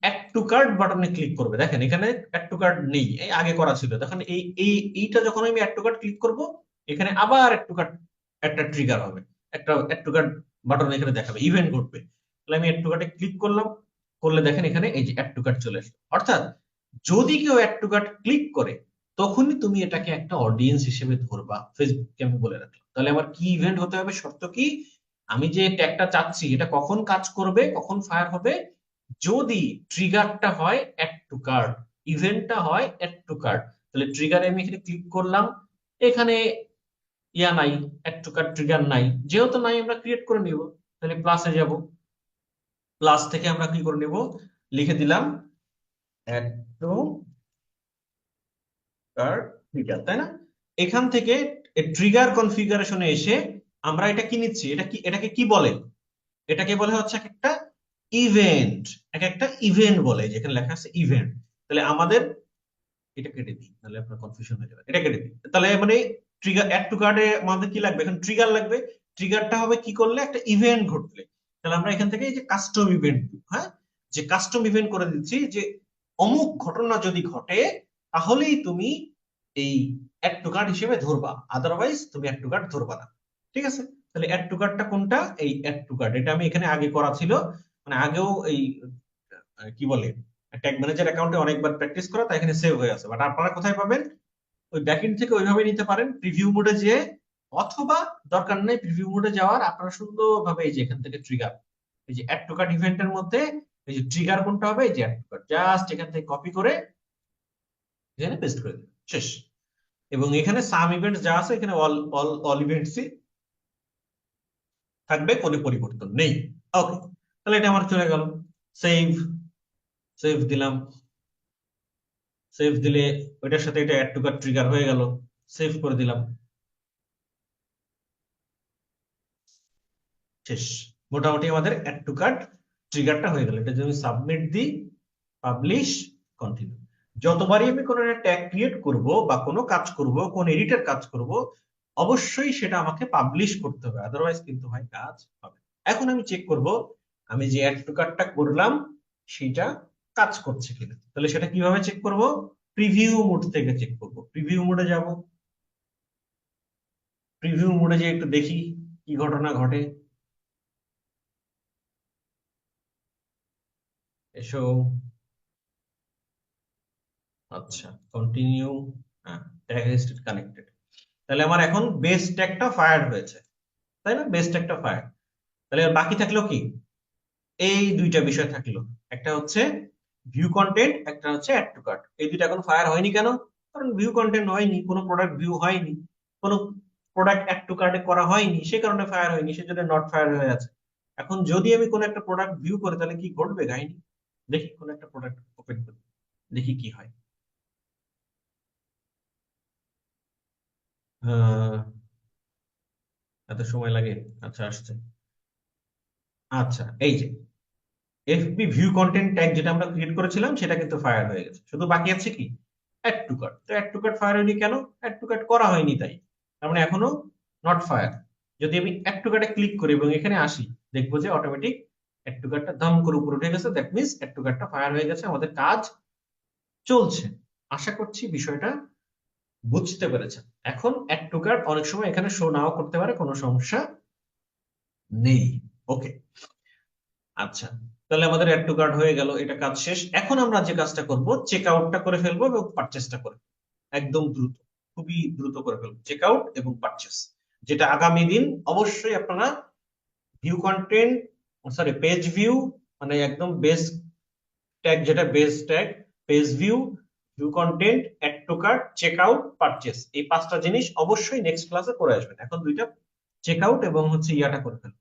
অ্যাড টু কার্ট বাটনে ক্লিক করবে। দেখেন এখানে অ্যাড টু কার্ট নেই, এই আগে করা ছিল। দেখেন এইটা যখন আমি অ্যাড টু কার্ট ক্লিক করব, এখানে আবার অ্যাড টু কার্ট একটা ট্রিগার হবে, একটা অ্যাড টু কার্ট বাটন এখানে দেখাবে, ইভেন্ট ঘটবে। তাহলে আমি অ্যাড টু কার্টে ক্লিক করলাম, করলে দেখেন এখানে এই যে অ্যাড টু কার্ট চলে আসলো। অর্থাৎ যদি কেউ অ্যাড টু কার্ট ক্লিক করে, তখনই তুমি এটাকে একটা অডিয়েন্স হিসেবে ধরবা, ফেসবুককে আমি বলে রাখলাম। তাহলে আমার কি ইভেন্ট হতে হবে, শর্ত কি, আমি যে ট্যাগটা চাচ্ছি এটা কখন কাজ করবে, কখন ফায়ার হবে, যদি ট্রিগারটা হয় অ্যাড টু কার্ট, ইভেন্টটা হয় অ্যাড টু কার্ট। তাহলে ট্রিগারে আমি এখানে ক্লিক করলাম, এখানে ইয়া নাই, অ্যাড টু কার্ট ট্রিগার নাই, যেহেতু নাই আমরা ক্রিয়েট করে নিব। তাহলে প্লাসে যাব, প্লাস থেকে আমরা কি করে নিব, লিখে দিলাম অ্যাড টু কার্ট ট্রিগার, তাই না? এখান থেকে ট্রিগার কনফিগারেশনে এসে আমরা এটা কি নিচ্ছি, এটা কি, এটাকে কি বলে, এটাকে বলে হচ্ছে এক একটা ইভেন্ট, এক একটা ইভেন্ট বলে, যেখানে লেখা আছে ইভেন্ট। তাহলে আমাদের এটা কেটে দিই, তাহলে আপনার কনফিউশন হয়ে যাবে, এটা কেটে দিই। তাহলে মানে ট্রিগার, অ্যাড টু কার্ডে আমাদের কি লাগবে, এখন ট্রিগার লাগবে। ট্রিগারটা হবে কি করলে, একটা ইভেন্ট ঘটলে। তাহলে আমরা এখান থেকে এই যে কাস্টম ইভেন্ট, হ্যাঁ, যে কাস্টম ইভেন্ট করে দিচ্ছি, যে অমুক ঘটনা যদি ঘটে তাহলেই তুমি এই অ্যাড টু কার্ড হিসেবে ধরবা, আদারওয়াইজ তুমি অ্যাড টু কার্ড ধরবা না। ঠিক আছে? তাহলে অ্যাড টু কার্ডটা কোনটা, এই অ্যাড টু কার্ড, এটা আমি এখানে আগে করা ছিল, মানে আগেও এই কি বলে ট্যাগ ম্যানেজার অ্যাকাউন্টে অনেকবার প্র্যাকটিস করা, তাই এখানে সেভ হয়ে আছে। বাট আপনারা কোথায় পাবেন, ওই ব্যাকএন্ড থেকে ওইভাবে নিতে পারেন প্রিভিউ মোডে যে, অথবা দরকার নেই প্রিভিউ মোডে যাওয়ার, আপনারা সুন্দরভাবে এই যে এখান থেকে ট্রিগার, এই যে অ্যাড টু কার্ট ইভেন্টের মধ্যে এই যে ট্রিগার কোনটা হবে, এই যে অ্যাড টু কার্ট, জাস্ট এখান থেকে কপি করে এখানে পেস্ট করে দিন, শেষ। এবং এখানে সাম ইভেন্টস যা আছে এখানে অল অল অল ইভেন্টসই থাকবে, কোনো পরিবর্তন নেই। ওকে, তাহলে এটা আমার চলে গেল। সেভ, সেভ দিলাম, সেভ দিলে ওইটার সাথে এটা অ্যাড টু কার্ট ট্রিগার হয়ে গেল, সেভ করে দিলাম, শেষ। মোটামুটি আমাদের অ্যাড টু কার্ট ট্রিগারটা হয়ে গেল। এটা যদি সাবমিট দিই, পাবলিশ, কন্টিনিউ, যতবারই আমি কোনো একটা ট্যাগ ক্রিয়েট করব বা কোনো কাজ করব, কোন এডিটের কাজ করব, অবশ্যই সেটা আমাকে পাবলিশ করতে হবে, আদারওয়াইজ কিন্তু ভাই কাজ হবে না। এখন আমি চেক করব আমি যে অ্যাড টু কার্টটা করলাম সেটা কাজ করছে কিনা। তাহলে সেটা কিভাবে চেক করব, প্রিভিউ মোড থেকে চেক করব। প্রিভিউ মোডে যাব, প্রিভিউ মোডে যে একটু দেখি কি ঘটনা ঘটে। এসো, আচ্ছা, কন্টিনিউ, হ্যাঁ, ট্যাগ লিস্টেড কানেক্টেড। তাহলে আমার এখন বেস ট্যাগটা ফায়ার হয়েছে, তাই না? বেস ট্যাগটা ফায়ার। তাহলে আর বাকি থাকলো কি, এই দুইটা বিষয় থাকলো, একটা হচ্ছে ভিউ কন্টেন্ট, একটা হচ্ছে অ্যাড টু কার্ট। এই দুইটা এখন ফায়ার হয়নি কেন, কারণ ভিউ কন্টেন্ট হয়নি, কোনো প্রোডাক্ট ভিউ হয়নি, কোনো প্রোডাক্ট অ্যাড টু কার্টে করা হয়নি, সে কারণে ফায়ার হয়নি, সেজন্য নট ফায়ার হয়ে আছে। এখন যদি আমি কোনো একটা প্রোডাক্ট ভিউ করি তাহলে কি ঘটবে কাহিনী, দেখি কোনো একটা প্রোডাক্ট ওপেন করি, দেখি কি হয়। আহ এত সময় লাগে, আচ্ছা আসছে। আচ্ছা, এই যে এফবি ভিউ কন্টেন্ট ট্যাগ যেটা আমরা ক্রিয়েট করেছিলাম সেটা কিন্তু ফায়ার হয়ে গেছে, শুধু বাকি আছে কি, অ্যাড টু কার্ট। তো অ্যাড টু কার্ট ফায়ার হয়নি কেন, অ্যাড টু কার্ট করা হয়নি তাই, তার মানে এখনো নট ফায়ার। যদি আমি অ্যাড টু কার্টে ক্লিক করি এবং এখানে আসি, দেখবো যে অটোমেটিক অ্যাড টু কার্টটা ধাম করে উপরে উঠে গেছে, দ্যাট মিনস অ্যাড টু কার্টটা ফায়ার হয়ে গেছে, আমাদের কাজ চলছে। আশা করছি বিষয়টা বুঝতে পেরেছেন। এখন অ্যাড টু কার্ট অনেক সময় এখানে শো নাও করতে পারে, কোনো সমস্যা নেই। ওকে, আচ্ছা, তাহলে আমাদের অ্যাড টু কার্ট হয়ে গেল, এটা কাজ শেষ। এখন আমরা যে কাজটা করব, চেক আউটটা করে ফেলবো এবং পারচেসটা করে ফেলবো। একদম দ্রুত, খুবই দ্রুত করে ফেলবো চেক আউট এবং পারচেস, যেটা আগামী দিন অবশ্যই আপনারা view content, sorry page view, মানে একদম বেস ট্যাগ, যেটা base tag, page view, view content, add to cart, check out, purchase, এই পাঁচটা জিনিস অবশ্যই নেক্সট ক্লাসে করে আসবেন। এখন দুইটা চেক আউট এবং হচ্ছে ইয়াটা করে ফেলবো।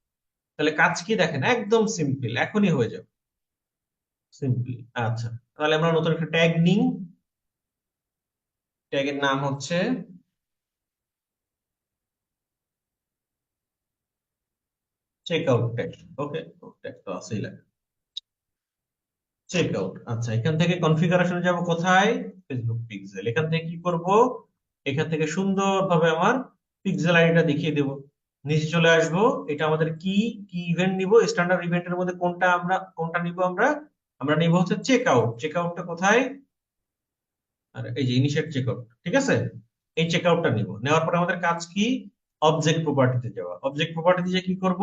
তাহলে কাজ কি দেখেন, একদম সিম্পল, এখনই হয়ে যাবে, সিম্পলি। আচ্ছা, তাহলে আমরা নতুন একটা ট্যাগ নিই, ট্যাগের নাম হচ্ছে চেক আউট ট্যাগ। ওকে, ট্যাগ তো আছেই লাগে, চেক আউট। আচ্ছা, এখান থেকে কনফিগারেশনে যাব কোথায়, ফেসবুক পিক্সেল। এখান থেকে কি করব, এখান থেকে সুন্দরভাবে আমার পিক্সেল আইডিটা দেখিয়ে দেব, নিচে চলে আসব। এটা আমাদের কি, কি ইভেন্ট নিব, স্ট্যান্ডার্ড ইভেন্টের মধ্যে কোনটা আমরা, কোনটা নিব আমরা, আমরা নিব হচ্ছে চেক আউট। চেক আউটটা কোথায়, আর এই যে ইনিশিয়েট চেকআউট, ঠিক আছে, এই চেকআউটটা নিব। নেওয়ার পরে আমাদের কাজ কি, অবজেক্ট প্রপার্টিতে যাওয়া। অবজেক্ট প্রপার্টিতে যে কি করব,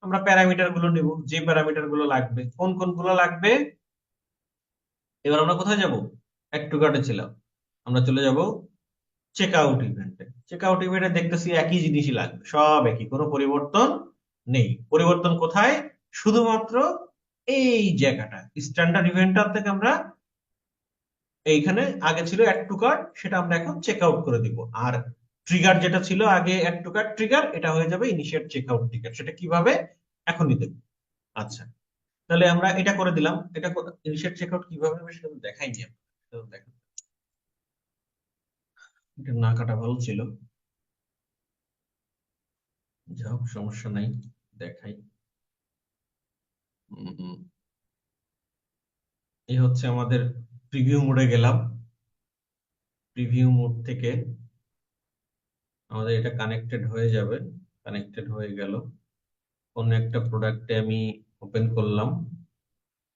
আমরা প্যারামিটার গুলো নিব, যে প্যারামিটার গুলো লাগবে, কোন কোন গুলো লাগবে। এবার আমরা কোথায় যাব, অ্যাড টু কার্টে ছিলাম, আমরা চলে যাব চেক আউট ইভেন্টে দেখতেছি একই জিনিসই লাগবে, সব একই, কোনো পরিবর্তন নেই। পরিবর্তন কোথায়? শুধুমাত্র এই জায়গাটা, স্ট্যান্ডার্ড ইভেন্টটার থেকে আমরা এইখানে আগে ছিল অ্যাড টু কার্ট, সেটা আমরা এখন চেক আউট করে দিব। আর ট্রিগার যেটা ছিল আগে অ্যাড টু কার্ট ট্রিগার, এটা হয়ে যাবে ইনিশিয়েট চেক আউট ট্রিগার। সেটা কিভাবে এখনই দেখব। আচ্ছা, তাহলে আমরা এটা করে দিলাম। এটা ইনিশিয়েট চেক আউট কিভাবে হবে সেটা তো দেখাইনি আমরা। সেটা তো দেখা, এটা না কাটা ভালো ছিল। যাই হোক, সমস্যা নাই, দেখাই। উম, এই হচ্ছে আমাদের প্রিভিউ মোডে গেলাম। প্রিভিউ মোড থেকে আমাদের এটা কানেক্টেড হয়ে যাবে। কানেক্টেড হয়ে গেল। কোন একটা প্রোডাক্টে আমি ওপেন করলাম,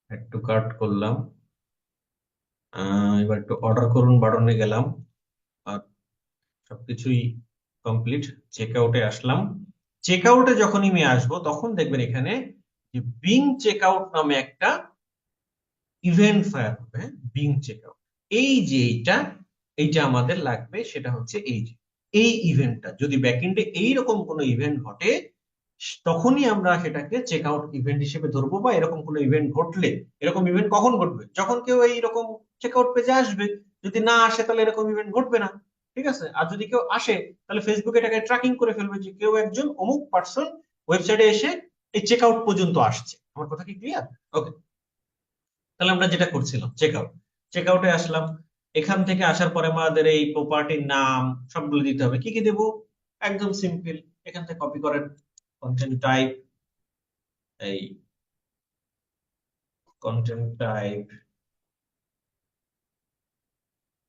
অ্যাড টু কার্ট করলাম। এবার একটু অর্ডার করুন বাটনে গেলাম। আর সবকিছুই কমপ্লিট। চেক আউটে আসলাম। চেক আউটে যখনই আমি আসবো তখন দেখবেন এখানে যে বিং চেক আউট নামে একটা ইভেন্ট ফায়ার হবে। বিং চেক আউট, এই যে এইটা, এইটা আমাদের লাগবে। সেটা হচ্ছে এই যে এই ইভেন্টটা, যদি ব্যাকএন্ডে এইরকম কোনো ইভেন্ট ঘটে তখনই আমরা সেটাকে চেক আউট ইভেন্ট হিসেবে ধরবো। বা এরকম কোনো ইভেন্ট ঘটলে, এরকম ইভেন্ট কখন ঘটবে? যখন কেউ এইরকম চেক আউট পেজে আসবে। যদি না আসে তাহলে এরকম ইভেন্ট ঘটবে না। ঠিক আছে? আর যদি কেউ আসে তাহলে ফেসবুক এটাকে ট্র্যাকিং করে ফেলবে যে কেউ একজন অমুক পার্সন ওয়েবসাইটে এসে এই চেক আউট পর্যন্ত আসছে। আমার কথা কি ক্লিয়ার? ওকে, তাহলে আমরা যেটা করছিলাম চেক আউট, চেক আউটে আসলাম। এখান থেকে আসার পরে আমাদের এই প্রপার্টির নাম সবগুলো দিতে হবে। কি কি দেবো? একদম সিম্পল, এখান থেকে কপি করেন। কন্টেন্ট টাইপ, এই কন্টেন্ট টাইপ,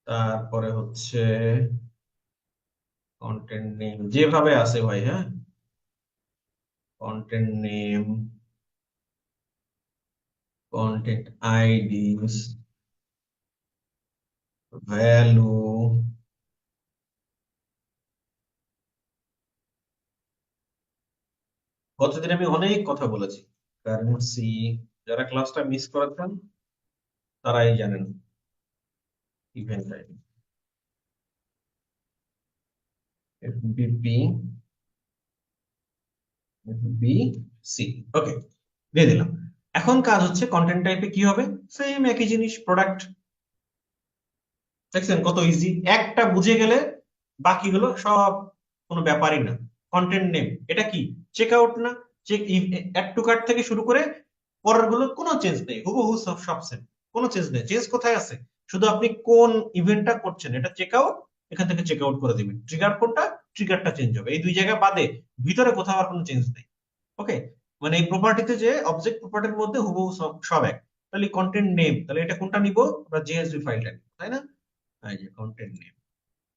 তারপরে হচ্ছে কন্টেন্ট নেম যেভাবে আছে ভাই, হ্যাঁ, কন্টেন্ট নেম, কন্টেন্ট আইডিস, ভ্যালু, গতদিন আমি অনেক কথা বলেছি, কারেন্সি, যারা ক্লাসটা মিস করেছেন তারাই জানেন। ইভেন্ট আইডি, এফবিপি, এফবিসি, ওকে, দিয়ে দিলাম। এখন কাজ হচ্ছে কন্টেন্ট টাইপে কি হবে? সেম একই জিনিস, প্রোডাক্ট। দেখছেন কত ইজি? একটা বুঝে গেলে বাকিগুলো সব কোনো ব্যাপারই না। কন্টেন্ট নেম, এটা কি? চেক আউট না? চেক, অ্যাড টু কার্ট থেকে শুরু করে পরের গুলো কোনো চেঞ্জ নেই, হুবহু সব সব সেম। কোনো চেঞ্জ নেই। চেঞ্জ কোথায় আছে? শুধু আপনি কোন ইভেন্টটা করছেন, এটা চেক আউট, এখান থেকে চেক আউট করে দিবেন। ট্রিগার কোনটা? ট্রিগারটা চেঞ্জ হবে। এই দুই জায়গা বাদে ভিতরে কোথাও আর কোনো চেঞ্জ নেই। ওকে, মানে এই প্রপার্টিতে যে অবজেক্ট প্রপার্টির মধ্যে হুবহু সব সব এক। তাহলে কন্টেন্ট নেম, তাহলে এটা কোনটা নিব? আমরা জেএসভি ফাইলটা নিব, তাই না? এই যে কন্টেন্ট নেম।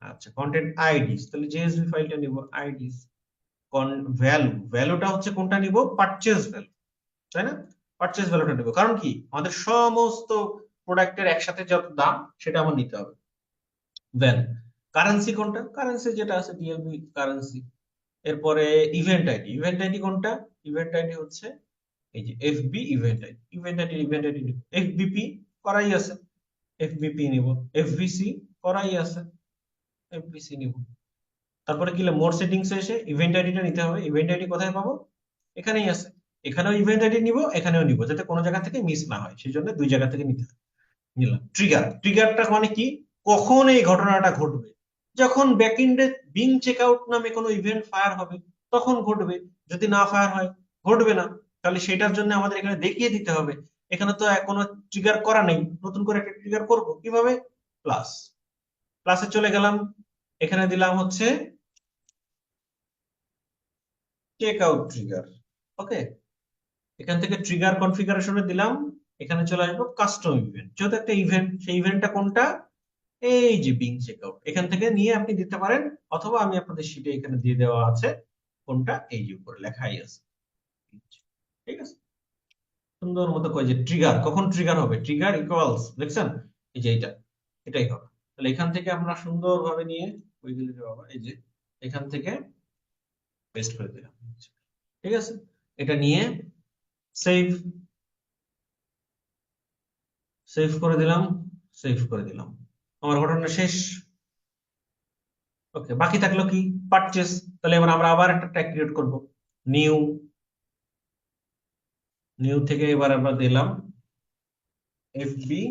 আচ্ছা, কন্টেন্ট আইডিস, তাহলে জেএসভি ফাইলটা নিব, আইডিস। ভ্যালু, ভ্যালুটা হচ্ছে কোনটা নিব? পারচেজ ভ্যালু, তাই না? পারচেজ ভ্যালুটা নিব, কারণ কি আমাদের সমস্ত প্রোডাক্টের একসাথে যত দাম সেটা আমার নিতে হবে। ভ্যালু, কারেন্সি কোনটা? কারেন্সি যেটা আছে ডিএলবি কারেন্সি। এরপরে ইভেন্ট আইডি, ইভেন্ট আইডি কোনটা? ইভেন্ট আইডি হচ্ছে এই যে FB event ID. Event ID নিব। এফবিপি করাই আছে, এফবিপি নিব। এফবিসি করাই আছে, এফবিসি নিব। তারপরে কি মোর সেটিংস এসে ইভেন্ট আইডিটা নিতে হবে। ইভেন্ট আইডি কোথায় পাবো? এখানেই আছে। এখানেও ইভেন্ট আইডি নিব, এখানেও নিব, যাতে কোনো জায়গা থেকে মিস না হয়, সেই জন্য দুই জায়গা থেকে নিতে হবে। নিলাম। ট্রিগার, ট্রিগারটা মানে কি? কখন এই ঘটনাটা ঘটবে? যখন ব্যাকএন্ডে বিং চেকআউট নামে কোনো ইভেন্ট ফায়ার হবে তখন ঘটবে। যদি না ফায়ার হয়, ঘটবে না। তাহলে সেটার জন্য আমাদের এখানে দেখিয়ে দিতে হবে। এখানে তো কোনো ট্রিগার করা নেই, নতুন করে একটা ট্রিগার করব কিভাবে? প্লাস, প্লাসে চলে গেলাম। এখানে দিলাম হচ্ছে চেক আউট ট্রিগার। ওকে, এখান থেকে ট্রিগার কনফিগারেশনে দিলাম। এখানে চলে আসবো কাস্টম ইভেন্ট, যেহেতু একটা ইভেন্ট, সেই ইভেন্টটা কোনটা? এই যে বিং চেকআউট, এখান থেকে নিয়ে আপনি দিতে পারেন। অথবা আমি আপনাদের শিটে এখানে দিয়ে দেওয়া আছে কোনটা, এই যে উপরে লেখাই আছে। ঠিক আছে, সুন্দর মতো কয় যে ট্রিগার কখন ট্রিগার হবে, ট্রিগার ইকুয়ালস, দেখছেন এই যে এইটা, এটাই হবে। তাহলে এখান থেকে আমরা সুন্দরভাবে নিয়ে ওইগুলো বাবা, এই যে এখান থেকে পেস্ট করে দিলাম। ঠিক আছে, এটা নিয়ে সেভ, সেভ করে দিলাম, সেভ করে দিলাম। আমার ঘটনা শেষ। ওকে, বাকি থাকলো কি? পারচেস। তাহলে এবার আমরা আবার একটা ট্যাগ ক্রিয়েট করব। নিউ, নিউ থেকে এবার আমরা দিলাম এফবি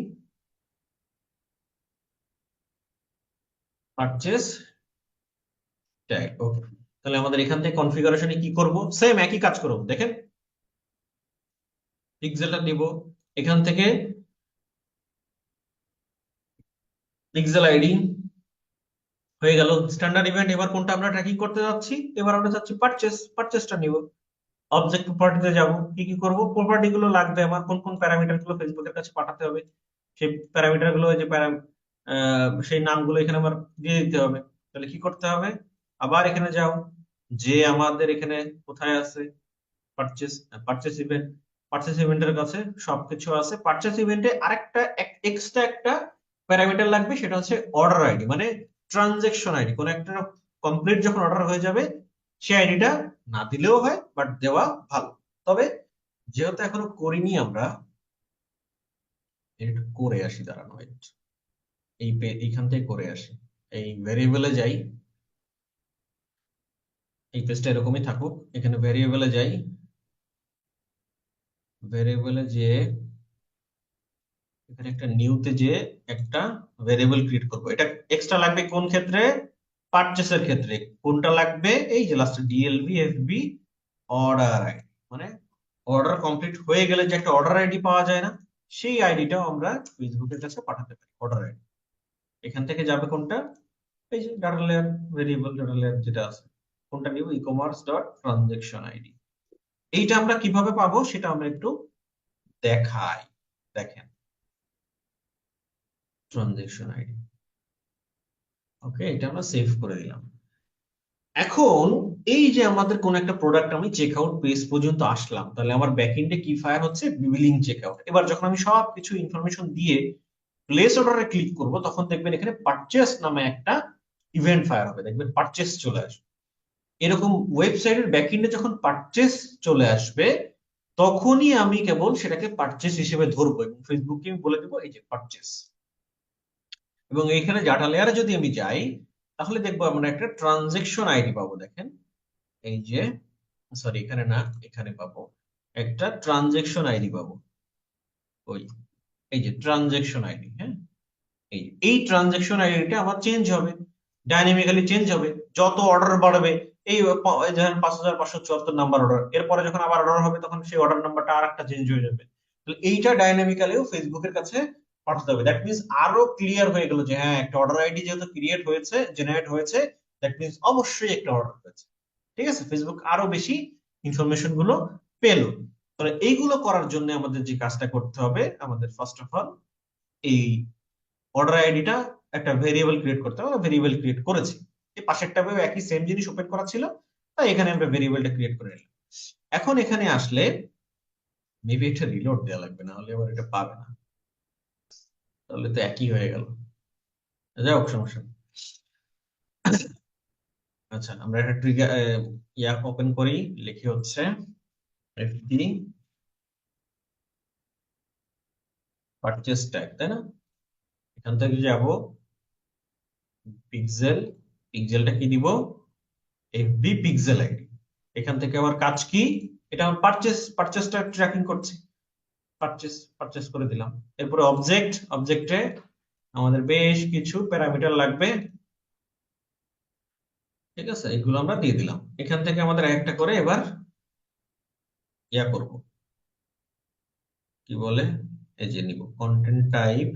পারচেস ট্যাগ। ওকে, তাহলে আমাদের এখান থেকে কনফিগারেশনে কি করব? সেম একই কাজ করব। দেখেন, পিক্সেলটা নিব, এখান থেকে পিক্সেল আইডি হয়ে গেল স্ট্যান্ডার্ড ইভেন্ট। এবার কোনটা আমরা ট্র্যাকিং করতে যাচ্ছি? এবার আমরা যাচ্ছি পারচেস, পারচেসটা নিব। অবজেক্ট প্রপার্টিতে যাব, কি কি করব? প্রপার্টি গুলো লাগবে আমার, কোন কোন প্যারামিটার গুলো ফেসবুকের কাছে পাঠাতে হবে, সেই প্যারামিটার গুলো, যে সেই নামগুলো এখানে আমার দিয়ে দিতে হবে। তাহলে কি করতে হবে? আবার এখানে যাও, যে আমাদের এখানে কোথায় আছে পারচেস, পারচেস ইভেন্ট, পারচেস ইভেন্টের কাছে সবকিছু আছে। পারচেস ইভেন্টে আরেকটা এক্সট্রা একটা প্যারামিটার লাগবে, সেটা হচ্ছে অর্ডার আইডি, মানে ট্রানজেকশন আইডি। কোন একটা কমপ্লিট যখন অর্ডার হয়ে যাবে, সেই আইডিটা না দিলেও হয়, বাট দেওয়া ভালো। তবে যেহেতু এখনো করিনি আমরা, একটু করে আসি, দাঁড়ানো এইখান থেকে করে আসি। এই ভেরিয়েবলে যাই, এই পেজটা এরকমই থাকুক, এখানে ভেরিয়েবলে যাই, ভেরিয়েবলে যে এখানে একটা নিউতে যে একটা ভেরিয়েবল ক্রিয়েট করব। এটা এক্সট্রা লাগবে কোন ক্ষেত্রে? পারচেসের ক্ষেত্রে। কোনটা লাগবে? এই যে লাস্টে ডিএলভি এফবি অর্ডার আইডি, মানে অর্ডার কমপ্লিট হয়ে গেলে যে একটা অর্ডার আইডি পাওয়া যায় না, সেই আইডিটাও আমরা ফেসবুকের কাছে পাঠাতে পারি, অর্ডার আইডি। এখান থেকে যাবে কোনটা? এই যে data layer, variable data layer যেটা আছে, কোনটা নিব? E commerce dot transaction ID. এইটা আমরা কিভাবে পাবো সেটা আমরা একটু দেখাই। দেখেন, ট্রানজেকশন আইডি। ওকে, এটা আমরা সেভ করে দিলাম। এখন এই যে আমাদের কোন একটা প্রোডাক্ট আমি চেক আউট পেজ পর্যন্ত আসলাম, তাহলে আমার ব্যাকএন্ডে কি ফায়ার হচ্ছে? Billing check out. এবার যখন আমি সবকিছু ইনফরমেশন দিয়ে প্লেস অর্ডারে ক্লিক করব, তখন দেখবেন এখানে পারচেস নামে একটা ইভেন্ট ফায়ার হবে, দেখবেন পারচেস চলে আসবে। এরকম ওয়েবসাইটের ব্যাকএন্ডে যখন পারচেস চলে আসবে, তখনই আমি কেবল সেটাকে পারচেস হিসেবে ধরবো এবং ফেসবুককে আমি বলে দেবো এই যে পারচেস। এবং এইখানে ডাটা লেয়ারে যদি আমি যাই, তাহলে দেখবো আমরা একটা ট্রানজেকশন আইডি পাবো। দেখেন, এই যে, সরি এখানে না, এখানে পাবো একটা ট্রানজেকশন আইডি পাবো। ওই, এই যে ট্রানজেকশন আইডি, হ্যাঁ, এই ট্রানজেকশন আইডিটা আমার চেঞ্জ হবে, ডাইনামিক্যালি চেঞ্জ হবে যত অর্ডার বাড়বে। এই ধরেন 5574 নাম্বার অর্ডার, এরপরে যখন আবার অর্ডার হবে, তখন সেই অর্ডার নাম্বারটা আর একটা চেঞ্জ হয়ে যাবে। তাহলে এইটা ডাইনামিক্যালিও ফেসবুকের কাছে পাঠাতে হবে। দ্যাট মিনস আরো ক্লিয়ার হয়ে গেল যে হ্যাঁ, একটা অর্ডার আইডি যেহেতু ক্রিয়েট হয়েছে, জেনারেট হয়েছে, দ্যাট মিনস অবশ্যই একটা অর্ডার হয়েছে। ঠিক আছে, ফেসবুক আরো বেশি ইনফরমেশন গুলো পেলো। তাহলে এইগুলো করার জন্য আমাদের যে কাজটা করতে হবে, আমাদের ফার্স্ট অফ অল এই অর্ডার আইডিটা একটা ভেরিয়েবল ক্রিয়েট করতে হবে। আমরা ভেরিয়েবল ক্রিয়েট করেছি, এই পাশের ট্যাবেও একই সেম জিনিস ওপেন করা ছিল, তাই এখানে আমরা ভেরিয়েবলটা ক্রিয়েট করে নিলাম। এখন এখানে আসলে মেবি একটা রিলোড দেওয়া লাগবে, না হলে আবার এটা পাবে না, তাহলে তো একই হয়ে গেল। যাই হোক, সমস্যা নেই। আচ্ছা, আমরা একটা ট্রিগার ওপেন করি, লিখি হচ্ছে এফডি পারচেস ট্যাগ, তাই না? এখান থেকে যাব পিক্সেল, পিক্সেলটা কি দিব? FB pixel ID. এখান থেকে আমার কাজ কি? এটা আমার পারচেসটা ট্র্যাকিং করছি, পারচেস পারচেস করে দিলাম। এরপরে অবজেক্টে আমাদের বেশ কিছু প্যারামিটার লাগবে। ঠিক আছে, এগুলো আমরা দিয়ে দিলাম। এখান থেকে আমাদের একটা করে এবার করব, কি বলে, এই যে নিব content type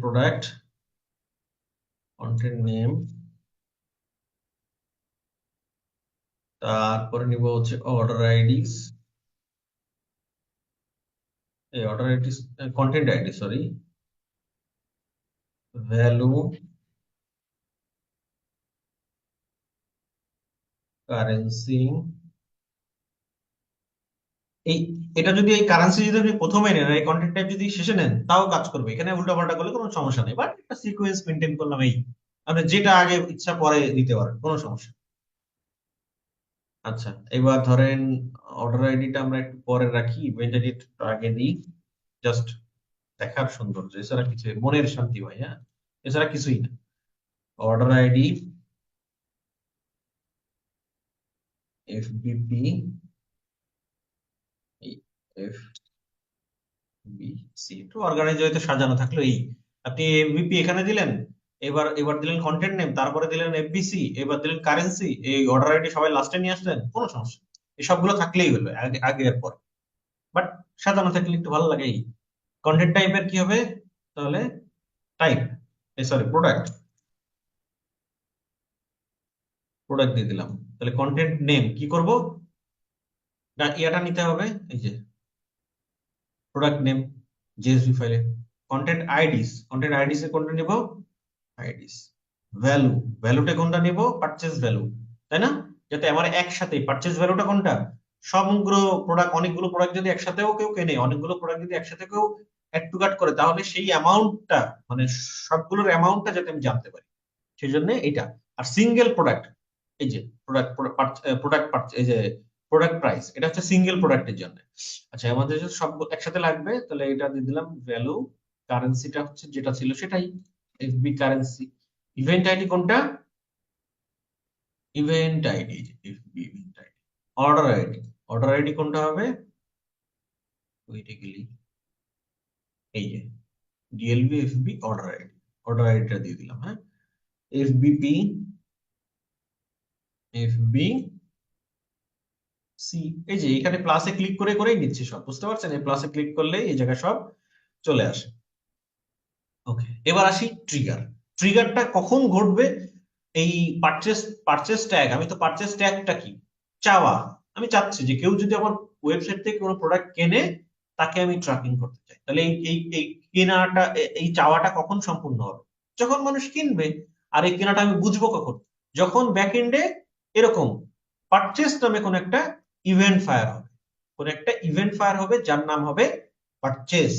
product, content name, তারপরে নিব হচ্ছে অর্ডার আইডিস, এই order IDs, content ID, sorry, value, currency. এই এটা যদি, এই কারেন্সি যদি আপনি প্রথমে নেন, আর এই কন্টেন্ট টাইপ যদি শেষে নেন, তাও কাজ করবে। এখানে উল্টাপাল্টা করলে কোনো সমস্যা নেই, বাট একটা সিকোয়েন্স মেনটেন করলাম। এই আপনি যেটা আগে ইচ্ছা পরে দিতে পারেন, কোনো সমস্যা নেই। আচ্ছা, এবার ধরেন অর্ডার আইডিটা আমরা একটু পরে রাখি, ইভেন্ট আইডি আগে দিই, জাস্ট দেখার সৌন্দর্য, এছাড়া কিছু মনের শান্তি ভাই, হ্যাঁ, এছাড়া কিছুই না। Order ID FBP F B C, একটু অর্গানাইজ হয়তো সাজানো থাকলো এই, আপনি এফবিপি এখানে দিলেন, এবার এবার দিলেন কন্টেন্ট নেম, তারপরে দিলেন এফবিসি, এবার দিলেন কারেন্সি, এই অর্ডার আইডি সবাই লাস্টে নিয়ে আসলেন, কোনো সমস্যা নেই। এই সবগুলো থাকলেই হলো আগে আগে এর পর, বাট সাজানো থাকলে একটু ভালো লাগে। এই কন্টেন্ট টাইপের কি হবে তাহলে, টাইপ, সরি প্রোডাক্ট, প্রোডাক্ট দিয়ে দিলাম। তাহলে কন্টেন্ট নেম কি করব না, ইয়াটা নিতে হবে, এই যে প্রোডাক্ট নেম জেএসপি ফাইলে। কন্টেন্ট আইডিস এর কোনটা নিব, আইডিস। ভ্যালু, ভ্যালুটা কোনটা নিব, পারচেজ ভ্যালু, তাই না? যাতে আমার একসাথে পারচেজ ভ্যালুটা কোনটা, সমগ্র প্রোডাক্ট, অনেকগুলো প্রোডাক্ট যদি একসাথেও কেউ কেনে, অনেকগুলো প্রোডাক্ট যদি একসাথে কেউ অ্যাড টু কার্ট করে, তাহলে সেই অ্যামাউন্টটা, মানে সবগুলোর অ্যামাউন্টটা যাতে আমি জানতে পারি, সেই জন্য এটা। আর সিঙ্গেল প্রোডাক্ট, এই যে প্রোডাক্ট প্রোডাক্ট এই যে প্রোডাক্ট প্রাইস, এটা হচ্ছে সিঙ্গেল প্রোডাক্টের জন্য। আচ্ছা, আমাদের যদি সব একসাথে লাগবে, তাহলে এটা দিয়ে দিলাম ভ্যালু, কারেন্সিটা হচ্ছে যেটা ছিল সেটাই, এফবি কারেন্সি। ইভেন্ট আইডি কোনটা, event ID, FB event ID. Order ID, order ID কোনটা হবে, ওইটা গেলি, এই যে DLB FB order ID, order আইডিটা দিয়ে দিলাম, হ্যাঁ। এফবিপি এফবি সি, এই যে এখানে প্লাসে ক্লিক করে করেই নিচ্ছে সব, বুঝতে পারছেন? এই প্লাসে ক্লিক করলে এই জায়গায় সব চলে আসে। ওকে, এবার আসি ট্রিগার। ট্রিগারটা কখন ঘটবে, এই পারচেস, পারচেস ট্যাগ, আমি তো পারচেস ট্যাগটা কি, চাওয়া, আমি চাচ্ছি যে কেউ যদি আমার ওয়েবসাইট থেকে কোনো প্রোডাক্ট কেনে, তাকে আমি ট্র্যাকিং করতে চাই, তাহলে এই এই এই কেনাটা, এই চাওয়াটা কখন সম্পূর্ণ হবে, যখন মানুষ কিনবে। আর এই কেনাটা আমি বুঝবো কখন, যখন ব্যাক এন্ডে এরকম পারচেস নামে কোন একটা ইভেন্ট ফায়ার হবে, কোন একটা ইভেন্ট ফায়ার হবে যার নাম হবে পারচেস।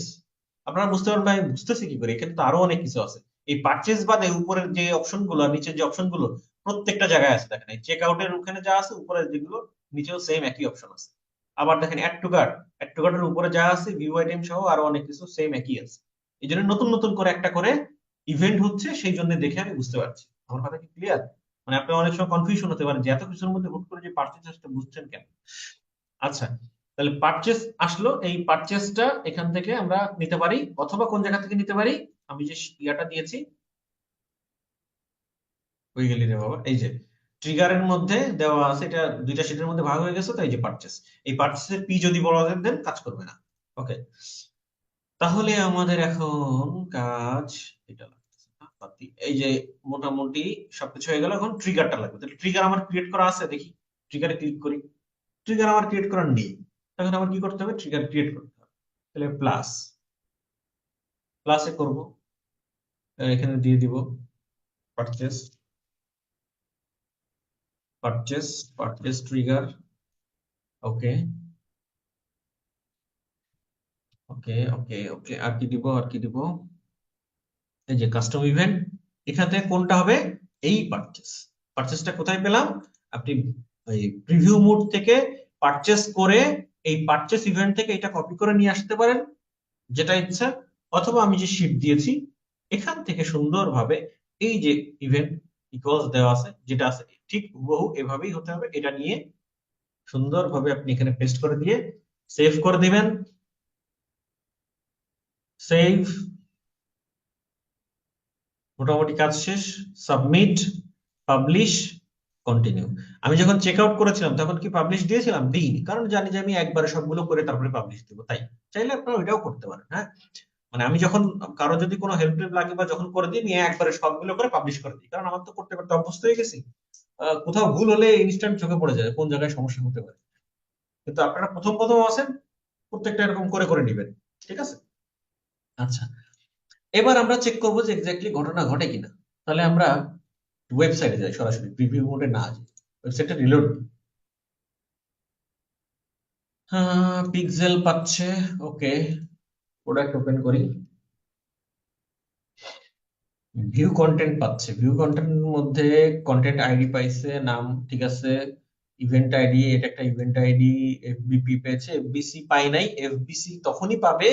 আপনারা বুঝতে পারবেন ভাই, আমি বুঝতেছি কি করে, এখানে তো আরো অনেক কিছু আছে। এই পারচেজ বাদে উপরের যে অপশন গুলো আর নিচের যে অপশন গুলো, প্রত্যেকটা জায়গায় আছে, দেখেন এই চেক আউটের ওখানে যা আছে, উপরে যেগুলো নিচেও সেম একই অপশন আছে। আবার দেখেন add to cart, add to কার্টের উপরে যা আছে ভিউ আইটেম সহ আরো অনেক কিছু সেম একই আছে। এই জন্য নতুন নতুন করে একটা করে ইভেন্ট হচ্ছে, সেই জন্য দেখে আমি বুঝতে পারছি। আমার কথা কি ক্লিয়ার? মানে আপনার অনেক সময় কনফিউশন হতে পারে যে এত কিছুর মধ্যে হুট করে যে পারচেজটা বুঝছেন কেন। আচ্ছা, তাহলে পারচেস আসলো, এই পারচেসটা এখান থেকে আমরা নিতে পারি, অথবা কোন জায়গা থেকে নিতে পারি, আমি যে ইয়াটা দিয়েছি, হয়ে গেলি রে বাবা, এই যে ট্রিগারের মধ্যে দেওয়া আছে, এটা দুইটা শিটের মধ্যে ভাগ হয়ে গেছে, তো এই যে পারচেস, এই পারচেসের পি যদি বড় দেন কাজ করবে না। ওকে, তাহলে আমাদের এখন কাজ এটা লাগতেছে না, বাদ দিই। এই যে মোটামুটি সবকিছু হয়ে গেল, এখন ট্রিগারটা লাগবে। তাহলে ট্রিগার আমার ক্রিয়েট করা আছে, দেখি ট্রিগারে ক্লিক করি, ট্রিগার আমার ক্রিয়েট করার নেই, তখন আমার কি করতে হবে, ট্রিগার ক্রিয়েট করতে হবে। তাহলে প্লাস, প্লাসে করব, এখানে দিয়ে দিব পারচেস, পারচেস, পারচেস ট্রিগার। ওকে, ওকে, ওকে, ওকে, আর কি দিব, আর কি দিব, এই যে কাস্টম ইভেন্ট, এখান থেকে কোনটা হবে, এই পারচেস। পারচেসটা কোথায় পেলাম, আপনি এই প্রিভিউ মোড থেকে পারচেস করে, এই পারচেস ইভেন্ট থেকে এটা কপি করে নিয়ে আসতে পারেন, যেটা ইচ্ছা। অথবা আমি যে শীট দিয়েছি, এখান থেকে সুন্দরভাবে এই যে ইভেন্ট ইকুয়ালস দেওয়া আছে, যেটা আছে ঠিক হুবহু এভাবেই হতে হবে, এটা নিয়ে সুন্দরভাবে আপনি এখানে পেস্ট করে দিয়ে সেভ করে দিবেন। সেভ, মোটামুটি কাজ শেষ। Submit, publish, continue. আমি যখন চেক আউট করেছিলাম তখন কি পাবলিশ দিয়েছিলাম, দিইনি, কারণ জানি যে আমি একবারে সবগুলো করে তারপরে পাবলিশ দিব, তাই। চাইলে আপনারা ওইটাও করতে পারেন, হ্যাঁ। মানে আমি যখন কারো যদি কোনো হেল্প টেল্প লাগে বা যখন করে দিই, নিয়ে একবারে সবগুলো করে পাবলিশ করে দিই, কারণ আমার তো করতে করতে অভ্যস্ত হয়ে গেছি। কোথাও ভুল হলে ইনস্ট্যান্ট চোখে পড়ে যায় কোন জায়গায় সমস্যা হতে পারে। কিন্তু আপনারা প্রথম প্রথম আছেন, প্রত্যেকটা এরকম করে করে নিবেন, ঠিক আছে? আচ্ছা, এবার আমরা চেক করবো যে এক্স্যাক্টলি ঘটনা ঘটে কিনা। তাহলে আমরা ওয়েবসাইটে যাই, সরাসরি প্রিভিউ মোডে না যাই, ওয়েবসাইটে রিলোড। হ্যাঁ, পিক্সেল পাচ্ছে, ওকে, প্রোডাক্ট ওপেন করি, ভিউ কন্টেন্ট পাচ্ছে, ভিউ কন্টেন্টের মধ্যে কন্টেন্ট আইডি পাইছে, নাম ঠিক আছে, ইভেন্ট আইডি, এটা একটা ইভেন্ট আইডি। এফবিপি পেয়েছে, এফবিসি পাই নাই। এফবিসি তখনই পাবে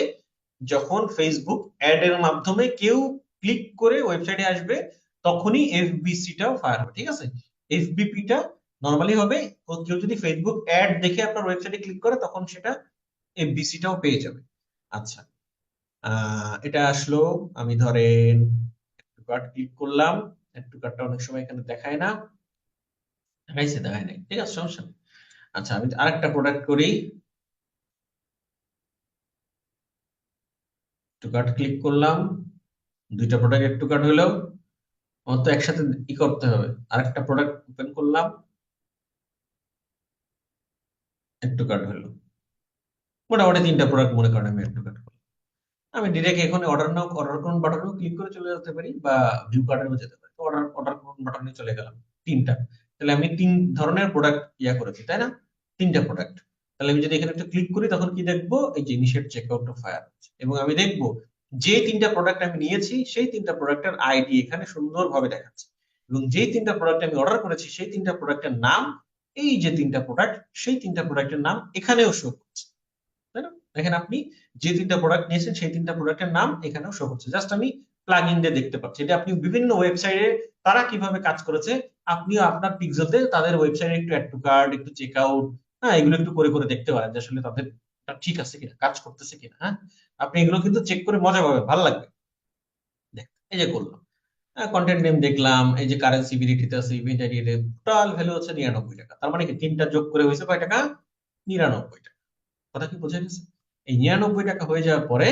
যখন ফেসবুক অ্যাড এর মাধ্যমে কেউ ক্লিক করে ওয়েবসাইটে আসবে, তখনই এফবিসি টাও ফায়ার হবে, ঠিক আছে? এফবিপি টা নরমালি হবে কেউ যদি ফেসবুক অ্যাড দেখে আপনার ওয়েবসাইটে ক্লিক করে তখন সেটা এফবিসি টাও পেয়ে যাবে। আচ্ছা, এটা আসলো। আমি ধরেন একটু কার্ড ক্লিক করলাম, একটু কার্ডটা অনেক সময় এখানে দেখায় না, দেখাইছে দেখায় নাই, ঠিক আছে, সমস্যা নেই। আচ্ছা, আমি আরেকটা প্রোডাক্ট করি, একটু কার্ড ক্লিক করলাম, দুইটা প্রোডাক্ট একটু কার্ড হলো, আমার তো একসাথে ই করতে হবে। আরেকটা প্রোডাক্ট ওপেন করলাম, একটু কার্ড হলো, মোটামুটি তিনটা প্রোডাক্ট মনে করেন আমি একটু কার্ড করলাম। আমি ডিরেক্ট এখানে অর্ডার নাও, অর্ডার করুন বাটনেও ক্লিক করে চলে যেতে পারি, বা ভিউ কার্ডেও যেতে পারি। অর্ডার অর্ডার করুন বাটনে চলে গেলাম, তিনটা। তাহলে আমি তিন ধরনের প্রোডাক্ট ইয়া করেছি, তাই না? তিনটা প্রোডাক্ট। তাহলে আমি যদি এখানে একটু ক্লিক করি তখন কি দেখবো, এই যে ইনিশিয়েট চেকআউট টু ফায়ার, এবং আমি দেখবো যে তিনটা প্রোডাক্ট আমি নিয়েছি সেই তিনটা প্রোডাক্টের আইডি এখানে সুন্দরভাবে দেখাচ্ছে, এবং যে তিনটা প্রোডাক্ট আমি অর্ডার করেছি সেই তিনটা প্রোডাক্টের নাম, এই যে তিনটা প্রোডাক্ট সেই তিনটা প্রোডাক্টের নাম এখানেও শো করছে, তাই না? দেখেন আপনি যে তিনটা প্রোডাক্ট নিয়েছেন সেই তিনটা প্রোডাক্টের নাম এখানেও শো করছে, জাস্ট আমি প্লাগ ইন দিয়ে দেখতে পাচ্ছি। এটা আপনি বিভিন্ন ওয়েবসাইটে তারা কিভাবে কাজ করেছে, আপনিও আপনার পিক্সেলতে তাদের ওয়েবসাইটে একটু অ্যাড টু কার্ট, একটু চেক আউট, হ্যাঁ, এগুলো একটু করে করে দেখতে পারেন যে আসলে তাদের ঠিক আছে কিনা, কাজ করতেছে কিনা। হ্যাঁ, আপনি এগুলো কিন্তু চেক করে মজা পাবেন, ভালো লাগবে। দেখ, এই যে করলাম, কন্টেন্ট নেম দেখলাম, এই যে কারেন্সি বিডিটিতে আছে, ইভেন্ট আইডি, টোটাল ভ্যালু হচ্ছে 99 টাকা। তার মানে কি তিনটা যোগ করে হয়েছে কয় টাকা? 99 টাকা। কথা কি বোঝা গেছে? এই 99 টাকা হয়ে যাওয়ার পরে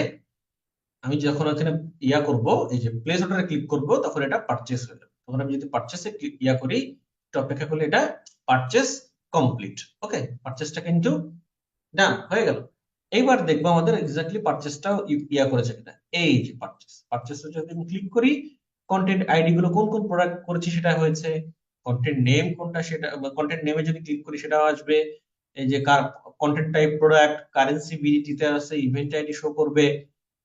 আমি যখন এখানে ইয়া করব, এই যে প্লেস অর্ডারে ক্লিক করব, তখন এটা পারচেস হয়ে যাবে। তখন আমি যদি পারচেসে ইয়া করি, একটু অপেক্ষা করলে এটা পারচেস কমপ্লিট। ওকে, পারচেসটা কিন্তু ডান হয়ে গেল। এইবার দেখবো আমাদের এক্স্যাক্টলি পারচেসটাও ইয়া করেছে কিনা। এই যে পারচেস, পারচেসে যদি আমি ক্লিক করি, কন্টেন্ট আইডি গুলো কোন কোন প্রোডাক্ট করেছি সেটা হয়েছে, কন্টেন্ট নেম কোনটা সেটা, কন্টেন্ট নেমে যদি ক্লিক করি সেটাও আসবে। এই যে কন্টেন্ট টাইপ প্রোডাক্ট, কারেন্সি বিডিটিতে আছে, ইভেন্ট আইডি শো করবে।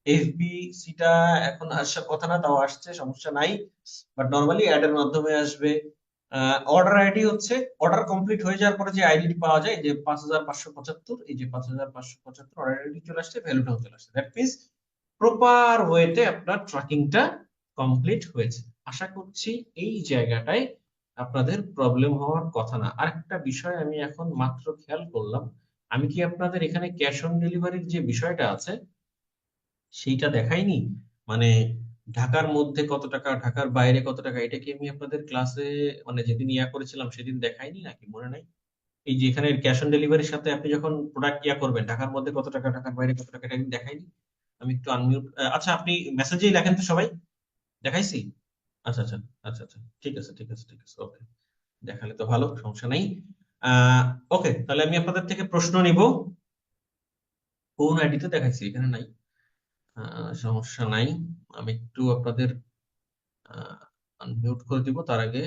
এফবিসি টা এখন আসার কথা না, তাও আসছে, সমস্যা নাই, বাট নরমালি অ্যাড এর মাধ্যমে আসবে। অর্ডার আইডি হচ্ছে অর্ডার কমপ্লিট হয়ে যাওয়ার পরে যে আইডি পাওয়া যায়, যে 5575, এই যে 5575 অর্ডার আইডি চলে আসছে, ভ্যালুটাও চলে আসছে। দ্যাট মিনস প্রপার ওয়েতে আপনার ট্র্যাকিংটা কমপ্লিট হয়েছে। আশা করছি এই জায়গাটায় আপনাদের প্রবলেম হওয়ার কথা না। আরেকটা বিষয় আমি এখন মাত্র খেয়াল করলাম, আমি কি আপনাদের এখানে ক্যাশ অন ডেলিভারির যে বিষয়টা আছে সেইটা দেখাইনি? মানে ঢাকার মধ্যে কত টাকা, ঢাকার বাইরে কত টাকা, এটা কি আমি আপনাদের ক্লাসে মানে যেদিন ইয়া করেছিলাম সেদিন দেখাইনি নাকি, মনে নাই? এই যে এখানে ক্যাশ অন ডেলিভারির সাথে আপনি যখন প্রোডাক্ট ইয়া করবেন, ঢাকার মধ্যে কত টাকা, ঢাকার বাইরে কত টাকা, এটা আমি দেখাইনি? আমি একটু আনমিউট, আচ্ছা আপনি মেসেজেই লেখেন তো সবাই, দেখাইছি? আচ্ছা আচ্ছা, আচ্ছা আচ্ছা, ঠিক আছে ঠিক আছে ঠিক আছে, ওকে, দেখালে তো ভালো, সমস্যা নাই। আহ ওকে, তাহলে আমি আপনাদের থেকে প্রশ্ন নিব। কোন আইডিতে দেখাইছি, এখানে নাই, সমস্যা নাই। আমি একটু আপনাদের আনমিউট করে দিব তার আগে।